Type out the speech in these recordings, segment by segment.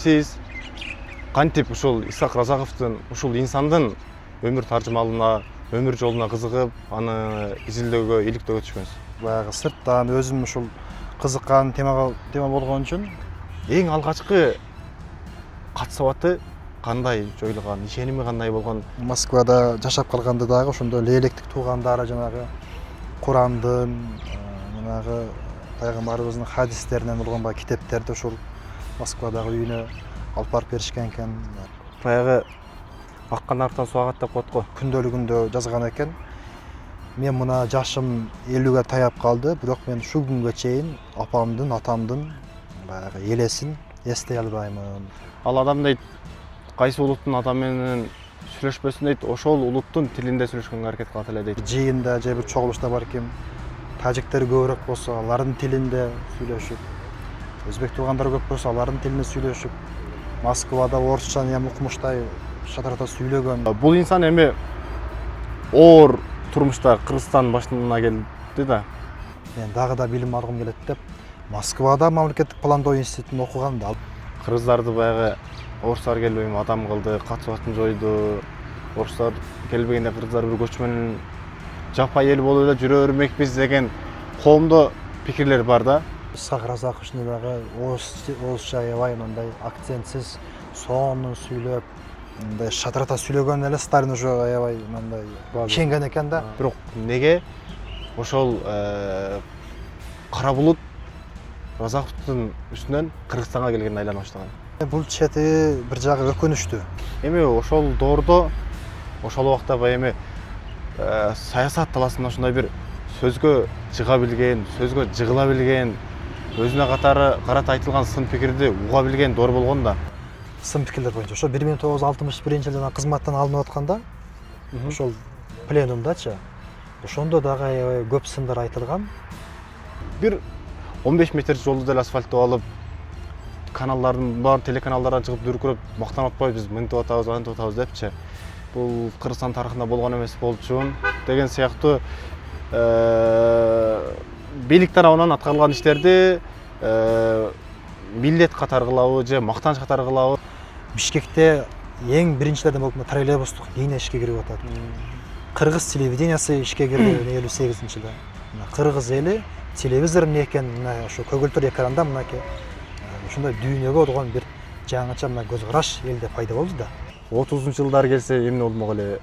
Сиз кантип ушул Исхак Разаковдун ушул инсандын өмүр таржымалына, өмүр жолуна кызыгып, аны изилдөөгө, иликтөөгө түшкөнсүз? Баягы сырттан өзүм ушул кызыккан тема болгон үчүн Эң алгачкы кат сабаты кандай жоюлган, ишеними кандай болгон? Москвада жашап калганда дагы ошондо лейлектик туугандары жанагы Курандын, жанагы пайгамбарыбыздын хадистеринен болгон баягы китептерди ушул Москвадагы үйүнө алып барып беришкен экен. Баягы аккан арыктан суу агат деп коет го. Күндөлүгүндө жазган экен. Мен мына жашым 50-ге таяп калды, бирок мен ушул күнгө чейин апамдын, атамдын баягы элесин эстей албаймын. Ал адам дейт, кайсы улуттун адам менен сүйлөшпөсүн дейт, ошол улуттун тилинде сүйлөшкөнгө аракет кылат эле дейт. Жыйында же бир чогулушта балким тажиктер көбүрөөк болсо, алардын тилинде сүйлөшүп, өзбек туугандар көп болсо, алардын тилинде сүйлөшүп, Москвада орусчаны эми укмуштай шатырата сүйлөгөн. Бул инсан эми оор турмушта Кыргызстан башына келди да. Мен дагы да билим алгым келет деп Москвада мамлекеттик пландоо институтун окугам да. Кыргыздарды баягы орустар келбейм адам кылды, кат сабатын жойду. Орустар келбегенде кыргыздар бир көчмөн жаппай эл болуп эле жүрө бермекпиз деген коомдо пикирлер бар да. Исхак Разаковдун дагы орусча аябай мындай акцентсиз, сонун сүйлөп, мындай шатырата сүйлөгөн эле Сталин уже аябай мындай ишенген экен да. Бирок неге ошол кара булут Разаковдун үстүнөн Кыргызстанга келгенин айланып баштаган? Бул чети бир жагы өкүнүчтүү. Эми ошол доордо, ошол убакта баягы саясат таласында ошондой бир сөзгө жыга билген, сөзгө жыгыла билген, өзүнө карата айтылган сын пикирди уга билген доор болгон да. Сын пикирлер боюнча ошо 1961-жылы кызматтан алынып атканда, ошол пленумдачы, ошондо дагы аябай көп сындар айтылган. Бир 15 метр жолду деле асфальттап алып, каналдардын бар телеканалдардан чыгып дүркүрөп мактанып атпайбы, биз мынтип атабыз, антип атабыз депчи. Бул Кыргызстан тарыхында болгон эмес болчу деген сыяктуу бийлик тарабынан аткарылган иштерди милдет катары кылабы же мактаныч катары кылабы? Бишкекте эң биринчилерден болуп троллейбустук линия ишке кирип атат. Кыргыз телевидениясы ишке кирди 58-жылы. Кыргыз эли телевизордун экен, мына ошо көгөлтөр экранда мынакей ушундай дүйнөгө болгон бир жаңыча мына көз караш элде пайда болду да. 30-жылдар келсе эмне болмок эле?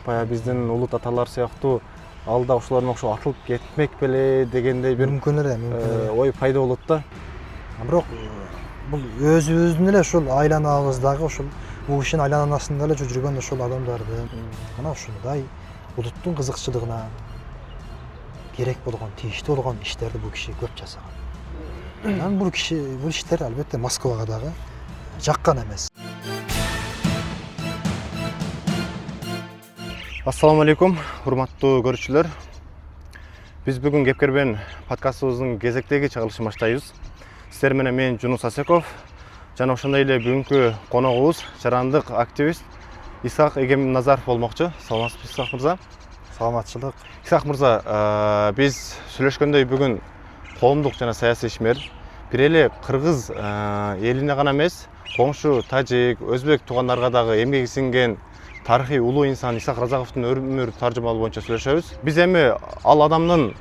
Баягы биздин улут аталар сыяктуу алда ушуларга окшоп атылып кетмек беле дегендей бир мүмкүн эле. Ой пайда болот да. Бирок бул өзүбүздүн эле ушул айланабыздагы ушул бул кишинин айланасында эле жүргөн ошол адамдарды мына ушундай улуттун кызыкчылыгына керек болгон, тийиштүү болгон иштерди бул киши көп жасаган. Анан бул иштер албетте Москвага дагы жаккан эмес. Ассаламу алейкум, урматтуу көрүүчүлөр. Биз бүгүн Кепкербен подкастыбыздын кезектеги чыгарылышын баштайбыз. Сиздер менен мен Жунус Асеков жана ошондой эле бүгүнкү коногубуз жарандык активист Исхак Назаров болмокчу. Саламатсызбы Исхак мырза? Саламатчылык. Исхак мырза, биз сүйлөшкөндөй бүгүн коомдук жана саясий ишмер, бир эле кыргыз элине гана эмес, коңшу тажик, өзбек туугандарга дагы эмгеги сиңген тарыхый улуу инсан Исхак Разаковдун өмүр таржымалы боюнча сүйлөшөбүз. Биз эми ал адамдын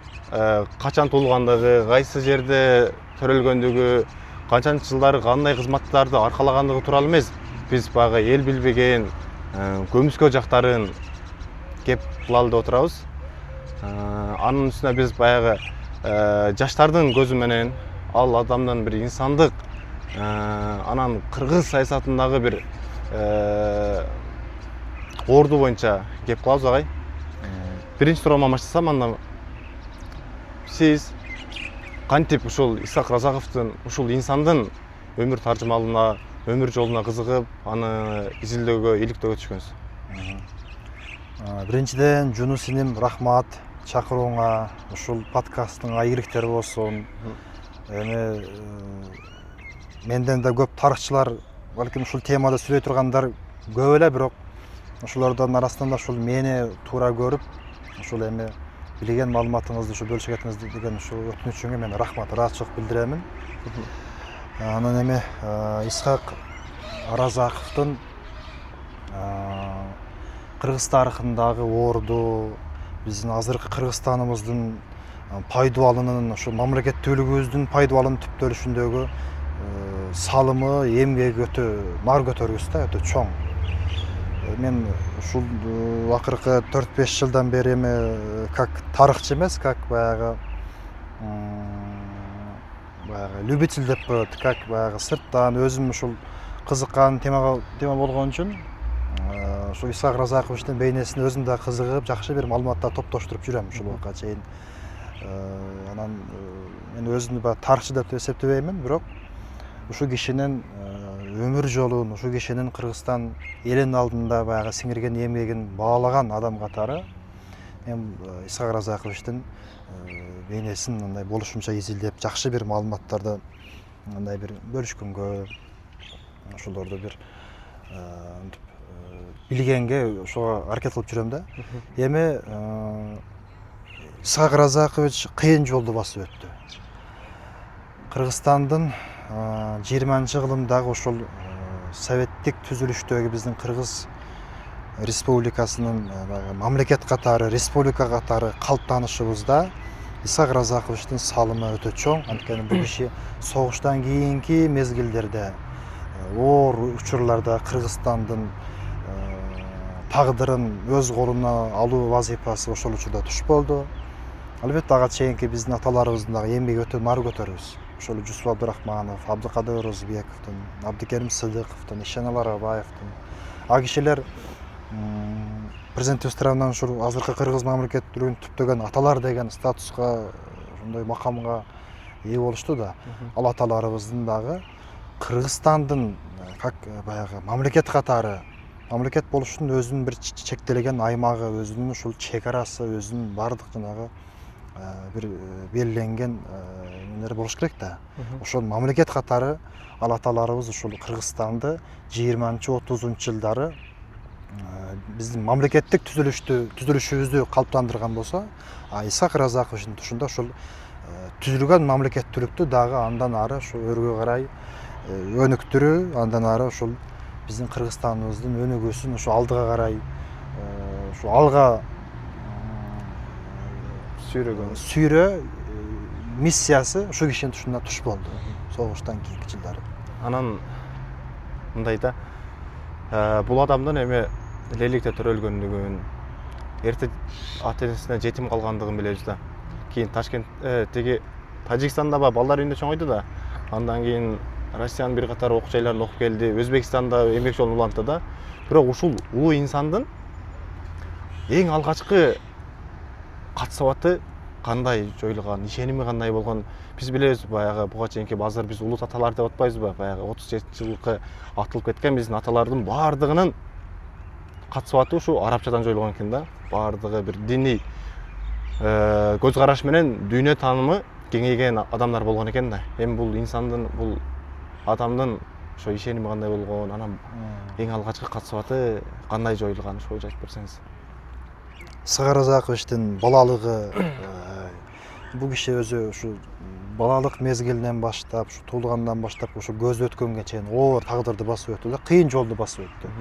качан туулгандыгы, кайсы жерде төрөлгөндүгү, канчанчы жылдары кандай кызматтарды аркалагандыгы тууралуу эмес, биз баягы эл билбеген көмүскө жактарын кеп кылалы деп отурабыз. Анын үстүнө биз баягы жаштардын көзү менен ал адамдын бир инсандык, анан кыргыз саясатындагы бир орду боюнча кеп кылабыз агай. Биринчи суроомо баштасам, анда сиз кантип ушул Исхак Разаковдун ушул инсандын өмүр таржымалына, өмүр жолуна кызыгып, аны изилдөөгө, иликтөөгө түшкөнсүз? Биринчиден Жунус иним рахмат чакырууңа, ушул подкасттын айгиликтери болсун. Эми менден да көп тарыхчылар балким ушул темада сүйлөй тургандар көп эле, бирок ошолордун арасында ушул мени туура көрүп, ушул эми билген маалыматыңызды ушу бөлүшө кетиңиз деген ушул өтүнүчүңө мен рахмат, ыраазычылык билдиремин. Анан эми Исхак Аразаковдун Кыргыз тарыхындагы орду, биздин азыркы Кыргызстаныбыздын пайдубалынын, ошо мамлекеттүүлүгүбүздүн пайдубалынын түптөлүшүндөгү салымы, эмгеги өтө нар көтөргүс да, өтө чоң. Мен ушул акыркы 4-5 жылдан бери эми как тарыхчы эмес, как баягы любитель деп коет, как баягы сырттан өзүм ушул кызыккан тема болгон үчүн ушул Исхак Разаковичтин бейнесине өзүм да кызыгып, жакшы бир маалыматтар топтоштуруп жүрөм ушул убакка чейин. Анан мен өзүмдү баягы тарыхчы деп эсептебеймин, бирок ушул кишинин өмүр жолун, ушул кишинин Кыргызстан элинин алдында баягы сиңирген эмгегин баалаган адам катары мен Исхак Разаковичтин бейнесин андай болушунча изилдеп, жакшы бир маалыматтарды андай бир бөлүшкөнгө, ошолорду бир билгенге ошого аракет кылып жүрөм да. Эми Исхак Разакович кыйын жолду басып өттү. Кыргызстандын 20-кылымдагы ошол советтик түзүлүштөгү биздин Кыргыз республикасынын мамлекет катары, республика катары калыптанышыбызда Исхак Разаковичтин салымы өтө чоң. Анткени бул киши согуштан кийинки мезгилдерде оор учурларда Кыргызстандын тагдырын өз колуна алуу вазыйфасы ошол учурда туш болду. Албетте ага чейинки биздин аталарыбыздын дагы эмгеги өтө нар көтөрүбүз. Ошол Жусуп Абдурахманов, Абдыкадыр Орозбековдун, Абдыкерим Сыдыковдун, Ишенал Арабаевдин, а кишилер президенттик тарабынан ушул азыркы Кыргыз мамлекеттүүлүгүн түптөгөн аталар деген статуска, ошондой макамга ээ болушту да. Ал аталарыбыздын дагы Кыргызстандын как баягы мамлекет катары, мамлекет болушунун өзүнүн бир чектелген аймагы, өзүнүн ушул чек арасы, өзүнүн баардык жанагы бир белгиленген эмелери болуш керек да. Ошол мамлекет катары ал аталарыбыз ушул Кыргызстанды 20-30 жылдары биздин мамлекеттик түзүлүшүбүздү калыптандырган болсо, Исхак Разаковичтин тушунда ушул түзүлгөн мамлекеттүүлүктү дагы андан ары ошо өргө карай өнүктүрүү, андан ары ушул биздин Кыргызстаныбыздын өнүгүүсүн ошо алдыга карай ошо алга сүйрөө миссиясы ушул кишинин тушунда туш болду согуштан кийинки жылдары. Анан мындай да, бул адамдын эми лейликте төрөлгөндүгүн, эрте ата энесине жетим калгандыгын билебиз да. Кийин Ташкент тиги Тажикстанда балдар үйүндө чоңойду да. Андан кийин Россиянын бир катар окуу жайларын окуп келди, Өзбекстанда эмгек жолун улантты да. Бирок ушул улуу инсандын эң алгачкы катсабаты кандай жоюлган, ишеними кандай болгон биз билебиз. Баягы буга чейинки базар биз улут аталар деп атпайбызбы? Баягы 37-жылкы атылып кеткен биздин аталардын баардыгынын катсабаты ушу арабчадан жоюлган экен да. Баардыгы бир диний көз караш менен дүйнө таанымы кеңейген адамдар болгон экен да. Эми бул инсандын, бул адамдын ошо ишеними кандай болгон, анан эң алгачкы катсабаты кандай жоюлган, ошого айтып берсеңиз. Исхак Разаковичтин балалыгы, бул киши өзү ушу балалык мезгилинен баштап, ушу туулгандан баштап ушу көзү өткөнгө чейин оор тагдырды басып өттү да, кыйын жолду басып өттү.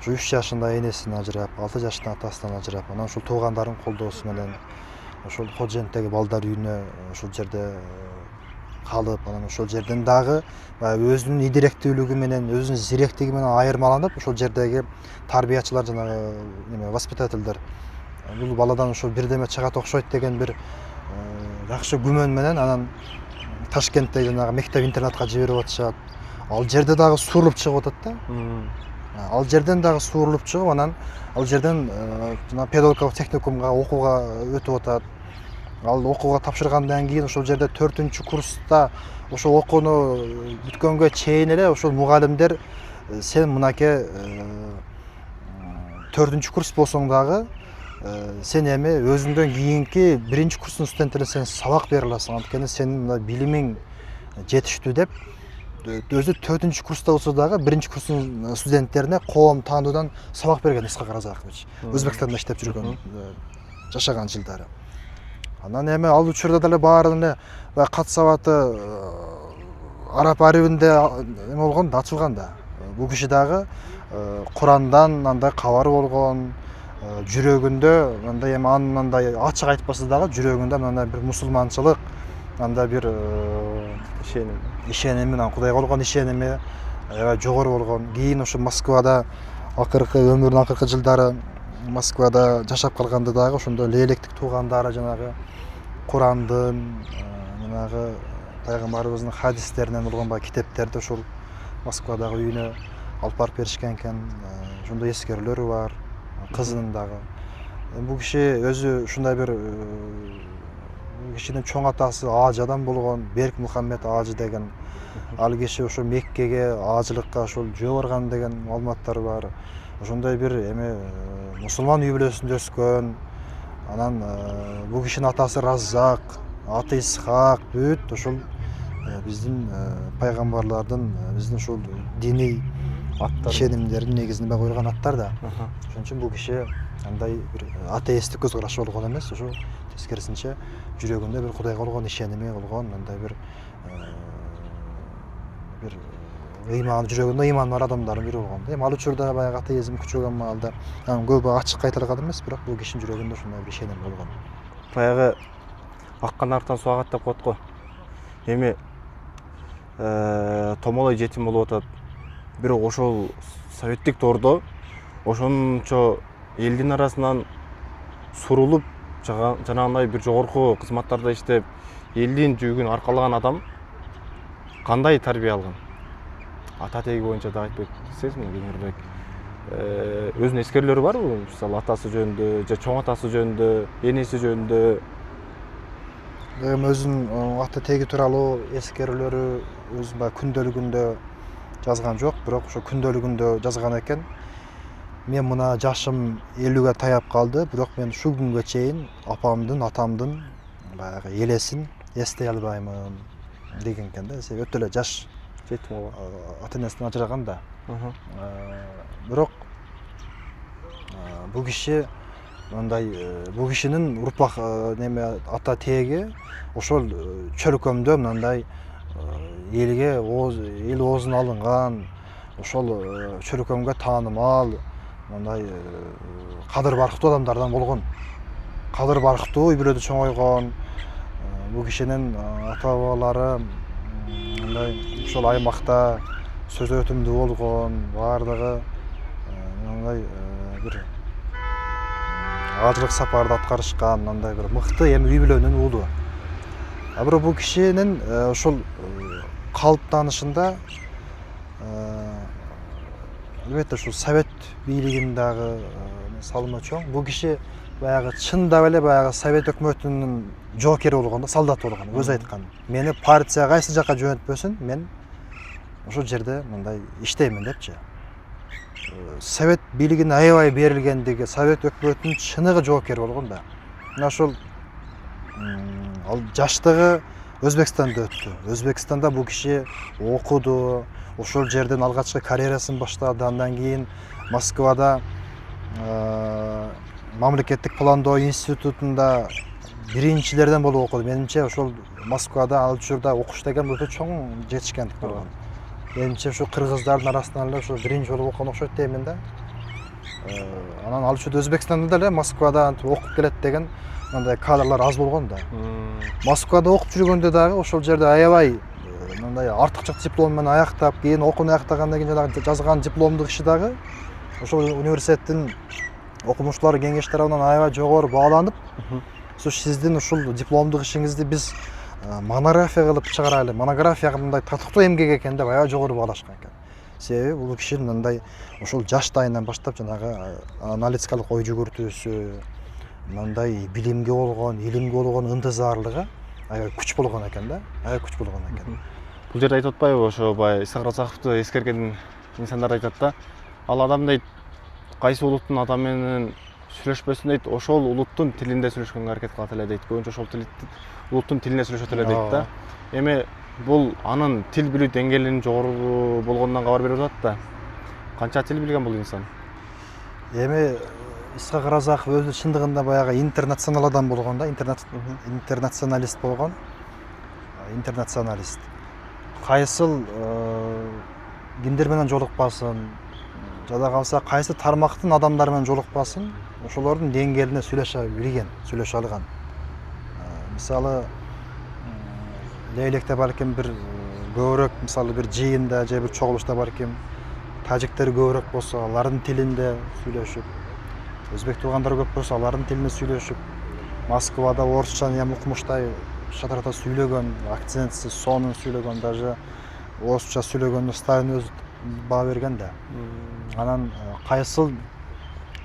Ушу 3 жашында энесинен ажырап, 6 жашында атасынан ажырап, анан ушул туугандардын колдоосу менен ошол Ходженттеги балдар үйүнө ошол жерде калып, анан ошол жерден дагы өзүнүн идиректүүлүгү менен, өзүнүн зиректиги менен айырмаланып, ошол жердеги тарбиячылар, жанагы воспитательдер бул баладан ошол бирдеме чыгат окшойт деген бир жакшы күмөн менен анан Ташкенттеги жанагы мектеп интернатка жиберип атышат. Ал жерде дагы суурулуп чыгып атат да. Ал жерден дагы суурулуп чыгып, анан ал жерден жана педагогикалык техникумга окууга өтүп атат. Ал окууга тапшыргандан кийин ошол жерде 4-курста ошол окууну бүткөнгө чейин эле ошол мугалимдер сен мынакей 4-курс болсоң дагы сен эми өзүңдөн кийинки 1-курстун студенттерине сен сабак бере аласың, анткени сенин билимиң жетиштүү деп өзү 4-курста болсо дагы 1-курстун студенттерине коом таануудан сабак берген Исхак Разакович. Өзбекстанда иштеп жүргөн, жашаган жылдары. Анан эми ал учурда деле баарын эле катсабаты араб арибинде эме болгон да, ачылган да. бул киши дагы Курандан андай кабар болгон, жүрөгүндө мындай эми анын мындай ачык айтпаса дагы жүрөгүндө мындай бир мусулманчылык, андай бир ишеними, Кудайга болгон ишеними аябай жогору болгон. Кийин ошо Москвада өмүрүнүн акыркы жылдары Москвада жашап калганда дагы ошондой лейлектик туугандары жанагы Курандын, жанагы пайгамбарыбыздын хадистеринен болгон баягы китептерди ошол Москвадагы үйүнө алып барып беришкен экен. Ошондой эскерүүлөрү бар, кызынын дагы. Бул киши өзү ушундай бир бул кишинин чоң атасы ажы адам болгон, Берк Мухаммед ажы деген. Ал киши ошо Меккеге ажылыкка ошол жөө барган деген маалыматтар бар. Ошондой бир эми мусулман үй бүлөсүндө өскөн. Анан бул кишинин атасы Раззак, аты Исхак, бүт ошол биздин пайгамбарлардын, биздин ушул диний ишенимдердин негизинде коюлган аттар да. Ошон үчүн бул киши андай бир атеисттик көз карашы болгон эмес, ошо тескерисинче жүрөгүндө бир Кудайга болгон ишеними болгон, андай бир ыйман, жүрөгүндө ыйман бар адамдардын бири болгон. Эми ал учурда баягы атеизм күчөгөн маалда көбү ачык айтылган эмес, бирок бул кишинин жүрөгүндө ушундай бир ишеним болгон. Баягы аккан арыктан суу агат деп коет го. Эми томолой жетим болуп атат. Бирок ошол советтик доордо ошончо элдин арасынан сурулуп, жанагындай бир жогорку кызматтарда иштеп, элдин жүгүн аркалаган адам кандай тарбия алган? Ата теги боюнча да айтып кетсеңизби, кеңирээк. Өзүнүн эскерүүлөрү барбы? Мисалы атасы жөнүндө, же чоң атасы жөнүндө, энеси жөнүндө? Эми өзүнүн ата теги тууралуу эскерүүлөрү өзүнүн баягы күндөлүгүндө жазган жок, бирок ошо күндөлүгүндө жазган экен. Мен мына жашым 50-ге таяп калды, бирок мен ушул күнгө чейин апамдын, атамдын баягы элесин эстей албаймын деген экен да. Себеби өтө эле жаш Жетим ооба. ата энесинен ажыраган да. Бирок бул киши мындай бул кишинин урпак неме ата теги ошол чөлкөмдө мындай элге эл оозуна алынган, ошол чөлкөмгө таанымал, мындай кадыр барктуу адамдардан болгон. Кадыр барктуу үй бүлөдө чоңойгон. Бул кишинин ата бабалары мындай ушул аймакта сөз өтүмдүү болгон, баардыгы мындай бир ажылык сапарды аткарышкан, мындай бир мыкты эми үй бүлөнүн уулу. Бирок бул кишинин ошол калыптанышында албетте ушул совет бийлигинин дагы салымы чоң. Бул киши баягы чындап эле баягы совет өкмөтүнүн жоокери болгон да, солдат болгон. Өзү айткан. Мени партия кайсы жакка жөнөтпөсүн, мен ошол жерде мындай иштеймин депчи. Совет бийлигине аябай берилгендиги, совет өкмөтүнүн чыныгы жоокери болгон да. Мына ошол ал жаштыгы Өзбекстанда өттү. Өзбекстанда бул киши окуду, ошол жерден алгачкы карьерасын баштады. Андан кийин Москвада мамлекеттик пландоо институтунда биринчилерден болуп окуду. Менимче ошол Москвада ал учурда окуш деген өтө чоң жетишкендик болгон. Менимче ушу кыргыздардын арасынан эле ошо биринчи болуп окуган окшойт деймин да. Анан ал учурда Өзбекстанда деле Москвада антип окуп келет деген мындай кадрлар аз болгон да. Москвада окуп жүргөндө дагы ошол жерде аябай мындай артыкча диплом менен аяктап, кийин окууну аяктагандан кийин жанагы жазган дипломдук иши дагы ошол университеттин окумуштуулар кеңеш тарабынан аябай жогору бааланып, сиздин ушул дипломдук ишиңизди биз монография кылып чыгарайлы. Монография мындай татыктуу эмгек экен деп аябай жогору баалашкан экен. Себеби бул кишинин мындай ошол жаштайынан баштап жанагы аналитикалык ой жүгүртүүсү, мындай билимге болгон, илимге болгон ынтызарлыгы аябай күч болгон экен да, аябай күч болгон экен. Бул жерде айтып атпайбы, ошо бай Исхак Разаковду эскерген инсандар айтат да, ал адам дейт, кайсы улуттун адамы менен сүйлөшпөсүн дейт, ошол улуттун тилинде сүйлөшкөнгө аракет кылат эле дейт. Көбүнчө ошол улуттун тилинде сүйлөшөт эле дейт да. Эми бул анын тил билүү деңгээлинин жогору болгонунан кабар берип атат да. Канча тил билген бул инсан? Эми Исхак Разаков өзү чындыгында баягы интернационал адам болгон да, интернационалист болгон. Интернационалист. Кайсыл кимдер менен жолукпасын, жада калса кайсы тармактын адамдары менен жолукпасын, ошолордун деңгээлине сүйлөшө билген, сүйлөшө алган. Мисалы, Лейлекте балким бир көбүрөөк, мисалы бир жыйында же бир чогулушта балким тажиктер көбүрөөк болсо, алардын тилинде сүйлөшүп, өзбек туугандар көп болсо, алардын тилинде сүйлөшүп, Москвада орусчаны эми укмуштай шатырата сүйлөгөн, акцентсиз, сонун сүйлөгөн, даже орусча сүйлөгөндө Сталин өзү баа берген да. Анан кайсыл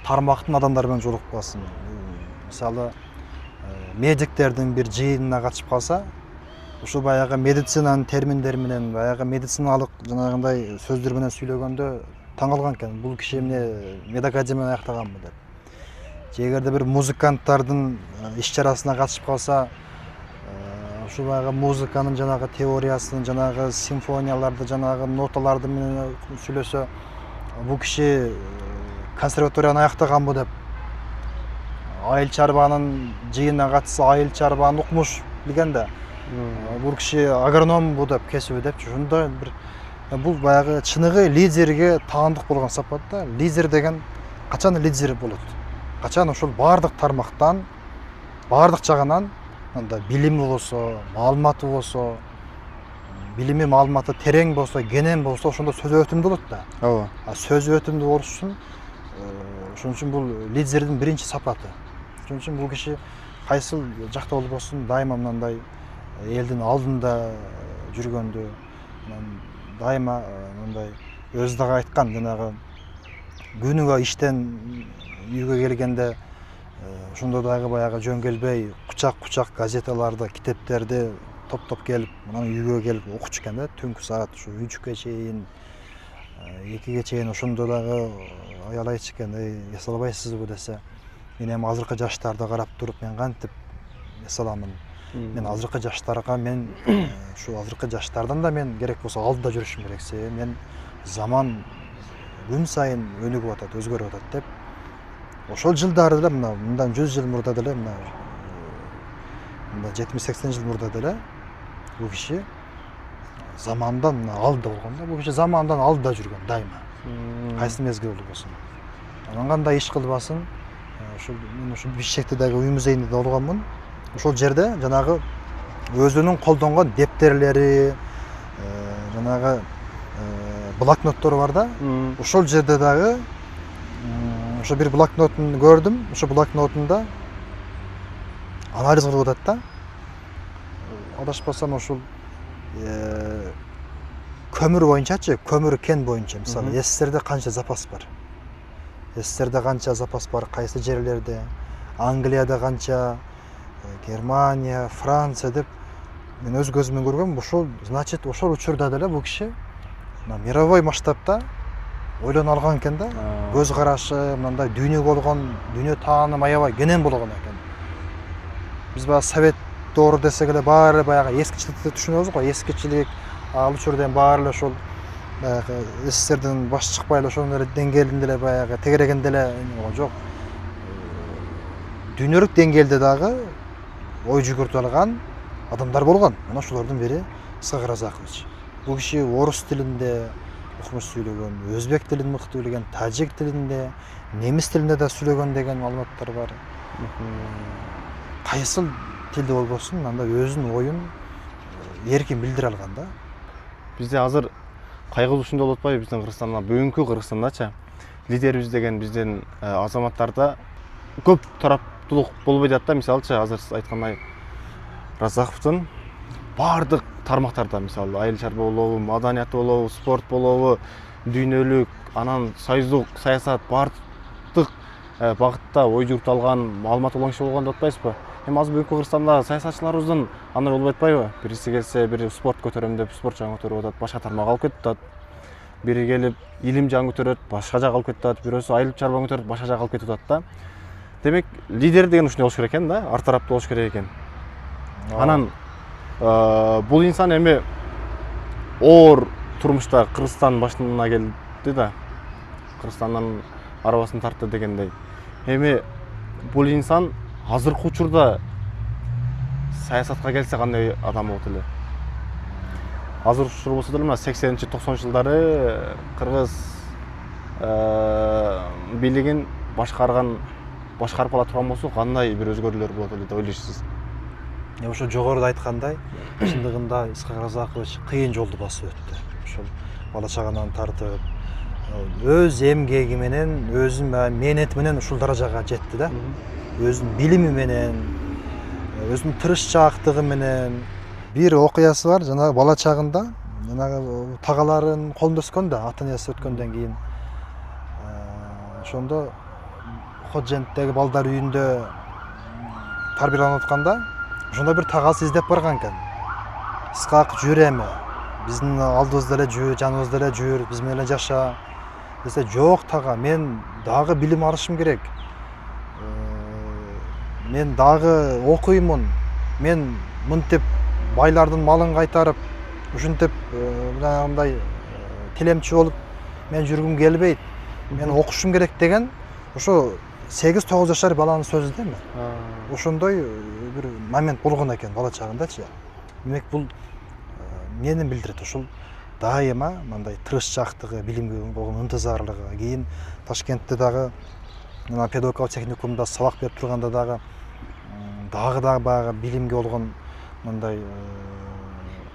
тармактын адамдары менен жолукпасын. Мисалы, медиктердин бир жыйынына катышып калса, ушул баягы медицинанын терминдери менен, баягы медициналык жанагындай сөздөр менен сүйлөгөндө таң калган экен. Бул киши эмне медакадемияны аяктаганбы деп. Же эгерде бир музыканттардын иш-чарасына катышып калса, ушул баягы музыканын жанагы теориясын, жанагы симфонияларды, жанагы ноталарды менен сүйлөсө, бул киши консерваторияны аяктаганбы деп. Айыл чарбанын жыйынына катышса, айыл чарбанын укмуш билген да. Бул киши агрономбу деп, кесиби деп. Ушундай бир бул баягы чыныгы лидерге таандык болгон сапат да. Лидер деген качан лидер болот? Качан ошол бардык тармактан, бардык жагынан анда билими болсо, маалыматы болсо, билими маалыматы терең болсо, кенен болсо, ошондо сөз өтүмдүү болот да. Ооба. Сөз өтүмдүү болуш үчүн ошон үчүн бул лидердин биринчи сапаты. Ошон үчүн бул киши кайсыл жакта болбосун, дайыма мындай элдин алдында жүргөндө, дайыма мындай өзү дагы айткан, жанагы күнүгө иштен үйгө келгенде ошондо дагы баягы жөн келбей, кучак газеталарды, китептерди топтоп келип, анан үйгө келип окучу экен да, түнкү саат ушу 3-кө чейин, 2-ге чейин ошондо дагы аялайчу экен, эсе албайсызбы десе. Мен эми азыркы жаштарды карап туруп, мен кантип эсе аламын. Мен азыркы жаштарга, мен ушу азыркы жаштардан да мен керек болсо алдыда жүрүшүм керек. Себеби мен заман күн сайын өнүгүп атат, өзгөрүп атат деп. Ошол жылдары деле, мындан 100 жыл мурда деле, мына 70-80 жыл мурда деле бул киши замандан алдыда болгон да. Бул киши замандан алдыда жүргөн дайыма. Кайсы мезгил болбосун. Анан кандай иш кылбасын, мен ушул Бишкектеги уй музейинде да болгонмун. Ошол жерде жанагы өзүнүн колдонгон дептерлери, жанагы блокноттору бар да. Ошол жерде дагы ошо бир блокнотун көрдүм. Ошо блокнотунда анализ кылып атат да. Адашпасам ошол көмүр боюнчачы, көмүр кен боюнча, мисалы, СССРде канча запас бар? СССРде канча запас бар, кайсы жерлерде? Англияда канча, Германия, Франция деп мен өз көзүмөн көргөм. Ошол, значит, ошол учурда деле бул киши мировой масштабта ойлоно алган экен да. Көз карашы, мындай дүйнөгө болгон, дүйнө таанымы аябай кенен болгон экен. Биз баягы совет доору десек эле баары баягы эскичиликти түшүнөбүз го. Эскичилик ал учурда баары эле ошол баягы СССРдин баш чыкпай эле ошонун эле деңгээлинде эле баягы тегерегенде эле жок. Дүйнөлүк деңгээлде дагы ой жүгүртүп алган адамдар болгон. Мына ошолордун бири Исхак Разакович. Бул киши орус тилинде укмуш сүйлөгөн, өзбек тилин мыкты билген, тажик тилинде, немис тилинде да сүйлөгөн деген маалыматтар бар. Кайсыл тилде болбосун, анда өзүнүн оюн эркин билдире алган да. Бизде азыр кайгылуу ушундай болуп атпайбы, биздин Кыргызстанда, бүгүнкү Кыргызстандачы лидерибиз деген биздин азаматтарда көп тараптуулук болбой жатат да. Мисалычы азыр сиз айткандай Разаковдун бардык тармактарда, мисалы айыл чарба болобу, маданият болобу, спорт болобу, дүйнөлүк, анан союздук саясат, бардык багытта ой жүгүртүп алган, маалымат болгон киши болгон деп атпайсызбы? Эми азыр бүгүнкү Кыргызстанда саясатчыларыбыздын андай болбой атпайбы? Бириси келсе, бири спорт көтөрөм деп спорт жагын көтөрүп атат, башка тармак алып кетип атат. Бири келип илим жагын көтөрөт, башка жак алып кетип атат, бирөөсү айыл чарбаны көтөрөт, башка жак алып кетип атат да. Демек, лидер деген ушундай болуш керек экен да, ар тараптуу болуш керек экен. Анан бул инсан эми оор турмушта Кыргызстан башына келди да. Кыргызстандан арабасын тартты дегендей. Эми бул инсан азыркы учурда саясатка келсе кандай адам болот эле? азыр ушул болсо деле мына 80-90 жылдары кыргыз бийлигин башкарып ала турган болсо кандай бир өзгөрүүлөр болот эле деп ойлойсуз? Ошо жогоруда айткандай, чындыгында Исхак Разакович кыйын жолду басып өттү. Ошол бала чаганан тартып, өз эмгеги менен, өзүнүн мээнети менен ушул даражага жетти да. Өзүнүн билими менен, өзүнүн тырышчаактыгы менен. Бир окуясы бар, жанагы бала чагында, жанагы тагаларын колунда өскөн да, ата энеси өткөндөн кийин. Ошондо Ходженттеги балдар үйүндө тарбияланып атканда, ошондо бир тагасы издеп барган экен. Исхак жүр эми, биздин алдыбызда эле жүр, жаныбызда эле жүр, биз менен эле жаша. Десе, жок тага, мен дагы билим алышым керек. Мен дагы окуймун. Мен мынтип байлардын малын кайтарып, ушинтип мындай тилемчи болуп мен жүргүм келбейт. Мен окушум керек деген ошо 8-9 жашар баланын сөзү да эми. Ошондой бир момент болгон экен бала чагындачы. Демек бул эмнени билдирет? Ушул дайыма мындай тырышчаактыгы, билимге болгон ынтызарлыгы. Кийин Ташкентте дагы мына педагогикалык техникумда сабак берип турганда дагы баягы билимге болгон мындай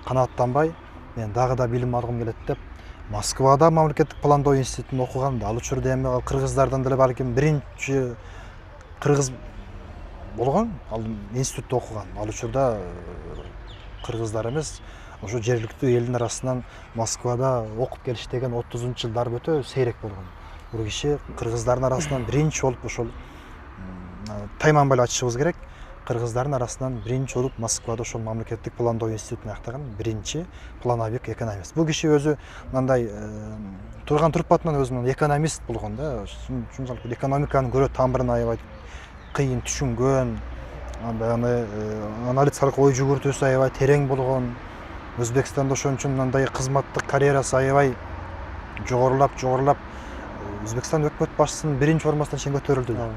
канааттанбай, мен дагы да билим алгым келет деп Москвада мамлекеттик пландоо институтун окуган. Ал учурда эми кыргыздардан деле балким биринчи кыргыз болгон, ал институтта окуган. Ал учурда кыргыздар эмес, ошо жергиликтүү элдин арасынан Москвада окуп келиш деген 30-жылдары өтө сейрек болгон. Бул киши кыргыздардын арасынан биринчи болуп ошол тайманбай айтышыбыз керек. Кыргыздардын арасынан биринчи болуп Москвада ошол мамлекеттик пландоо институтун аяктаган биринчи плановик экономист. Бул киши өзү мындай турган турпатынан өзү экономист болгон да. Ушунчалык экономиканын көрө тамырын аябай кыйын түшүнгөн, аны аналитикалык ой жүгүртүүсү аябай терең болгон. Өзбекстанда ошон үчүн мындай кызматтык карьерасы аябай жогорулап Өзбекстан өкмөт башчысынын биринчи орунбасарына чейин көтөрүлдү.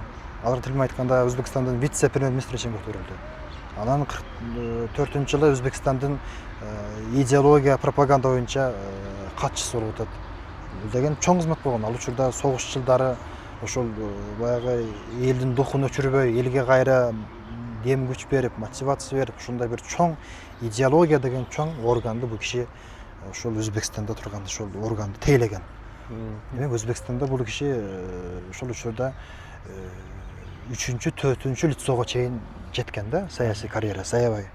Алар тил менен айтканда Өзбекстандын вице-премьер-министрине чейин көтөрүлдү. Анан 44-жылы Өзбекстандын идеология, пропаганда боюнча катчысы болуп атат. Бул деген чоң кызмат болгон. Ал учурда согуш жылдары ошол баягы элдин духун өчүрбөй, элге кайра дем күч берип, мотивация берип, ушундай бир чоң идеология деген чоң органды бул киши ошол Өзбекстанда турганда ошол органды тейлеген. Демек Өзбекстанда бул киши ошол учурда 3-4 лицого чейин жеткен да, саясий карьерасы аябай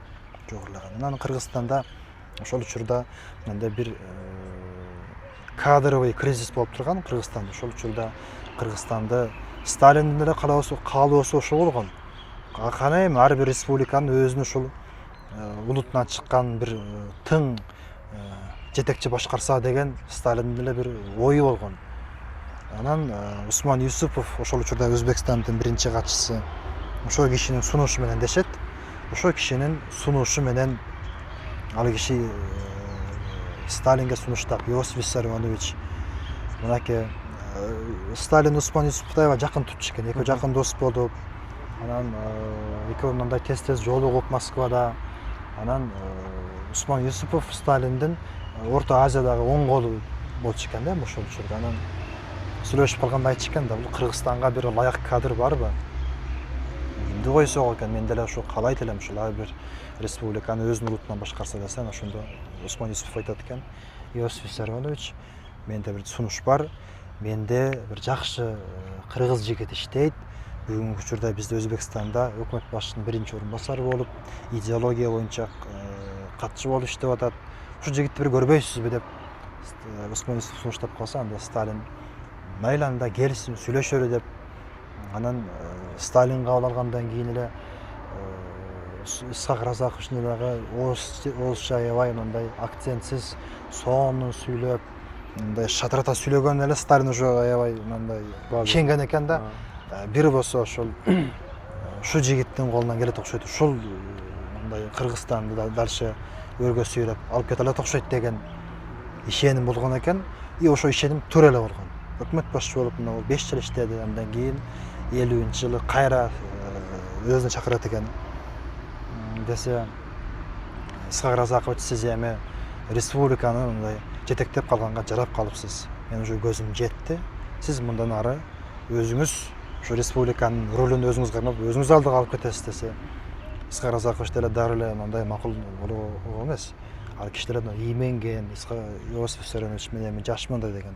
жогорулаган. Анан Кыргызстанда ошол учурда мындай бир кадровый кризис болуп турган Кыргызстанда. Ошол учурда Кыргызстанды Сталиндин деле каалоосу ошол болгон. Кана эми ар бир республиканын өзүнүн ушул улутунан чыккан бир тың жетекчи башкарса деген Сталиндин деле бир ою болгон. Анан Усман Юсупов ошол учурда Өзбекстандын биринчи катчысы. Ошол кишинин сунушу менен дешет. Ошол кишинин сунушу менен ал киши Сталинге сунуштап, Иосиф Виссарионович мынакей Сталин Усман Юсуповду аябай жакын tutуш экен. Экөө жакын дос болуп, анан экөө мындай тез жолугуп Москвада. Анан Усман Юсупов Сталиндин Орто Азиядагы оң колу болчу экен да ошол учурда. Анан сүйлөшүп калганда айтчу экен да, бул Кыргызстанга бир лайык кадр барбы? Кимди койсок экен, мен деле ошо каалайт элем, ушул ар бир республиканы өзүнүн улутунан башкарса десем, ошондо Усман Юсупов айтат экен, Иосиф Виссарионович, менде бир сунуш бар, менде бир жакшы кыргыз жигит иштейт. Бүгүнкү учурда бизде Өзбекстанда өкмөт башчысынын биринчи орун басары болуп, идеология боюнча катчы болуп иштеп атат. Ушул жигитти бир көрбөйсүзбү деп Усман Юсупов сунуштап калса, анда Сталин майла анда келсин сүйлөшөлү деп. Анан Сталин кабыл алгандан кийин эле Исхак Разаковичтин дагы орусча аябай мындай акцентсиз, сонун сүйлөп, мындай шатырата сүйлөгөн эле Сталин уже аябай мындай ишенген экен да. Бир болсо ошол ушу жигиттин колунан келет окшойт. Ушул мындай Кыргызстанды дальше өргө сүйрөп алып кете алат окшойт деген ишеним болгон экен. И ошо ишеним туура эле болгон. Өкмөт башчы болуп мына 5 жыл иштеди. Андан кийин 50-жылы кайра өзүнө чакырат экен. Десе Исхак Разакович, сиз эми республиканы мындай жетектеп калганга жарап калыпсыз. Мен уже көзүм жетти. Сиз мындан ары өзүңүз ушу республиканын ролун өзүңүз кармап, өзүңүз алдыга алып кетесиз десе, Исхак Разакович деле дары эле мындай макул болуу эмес. Ал кишилер ийменген, Иосиф Виссарионович мен эми жашмын да деген.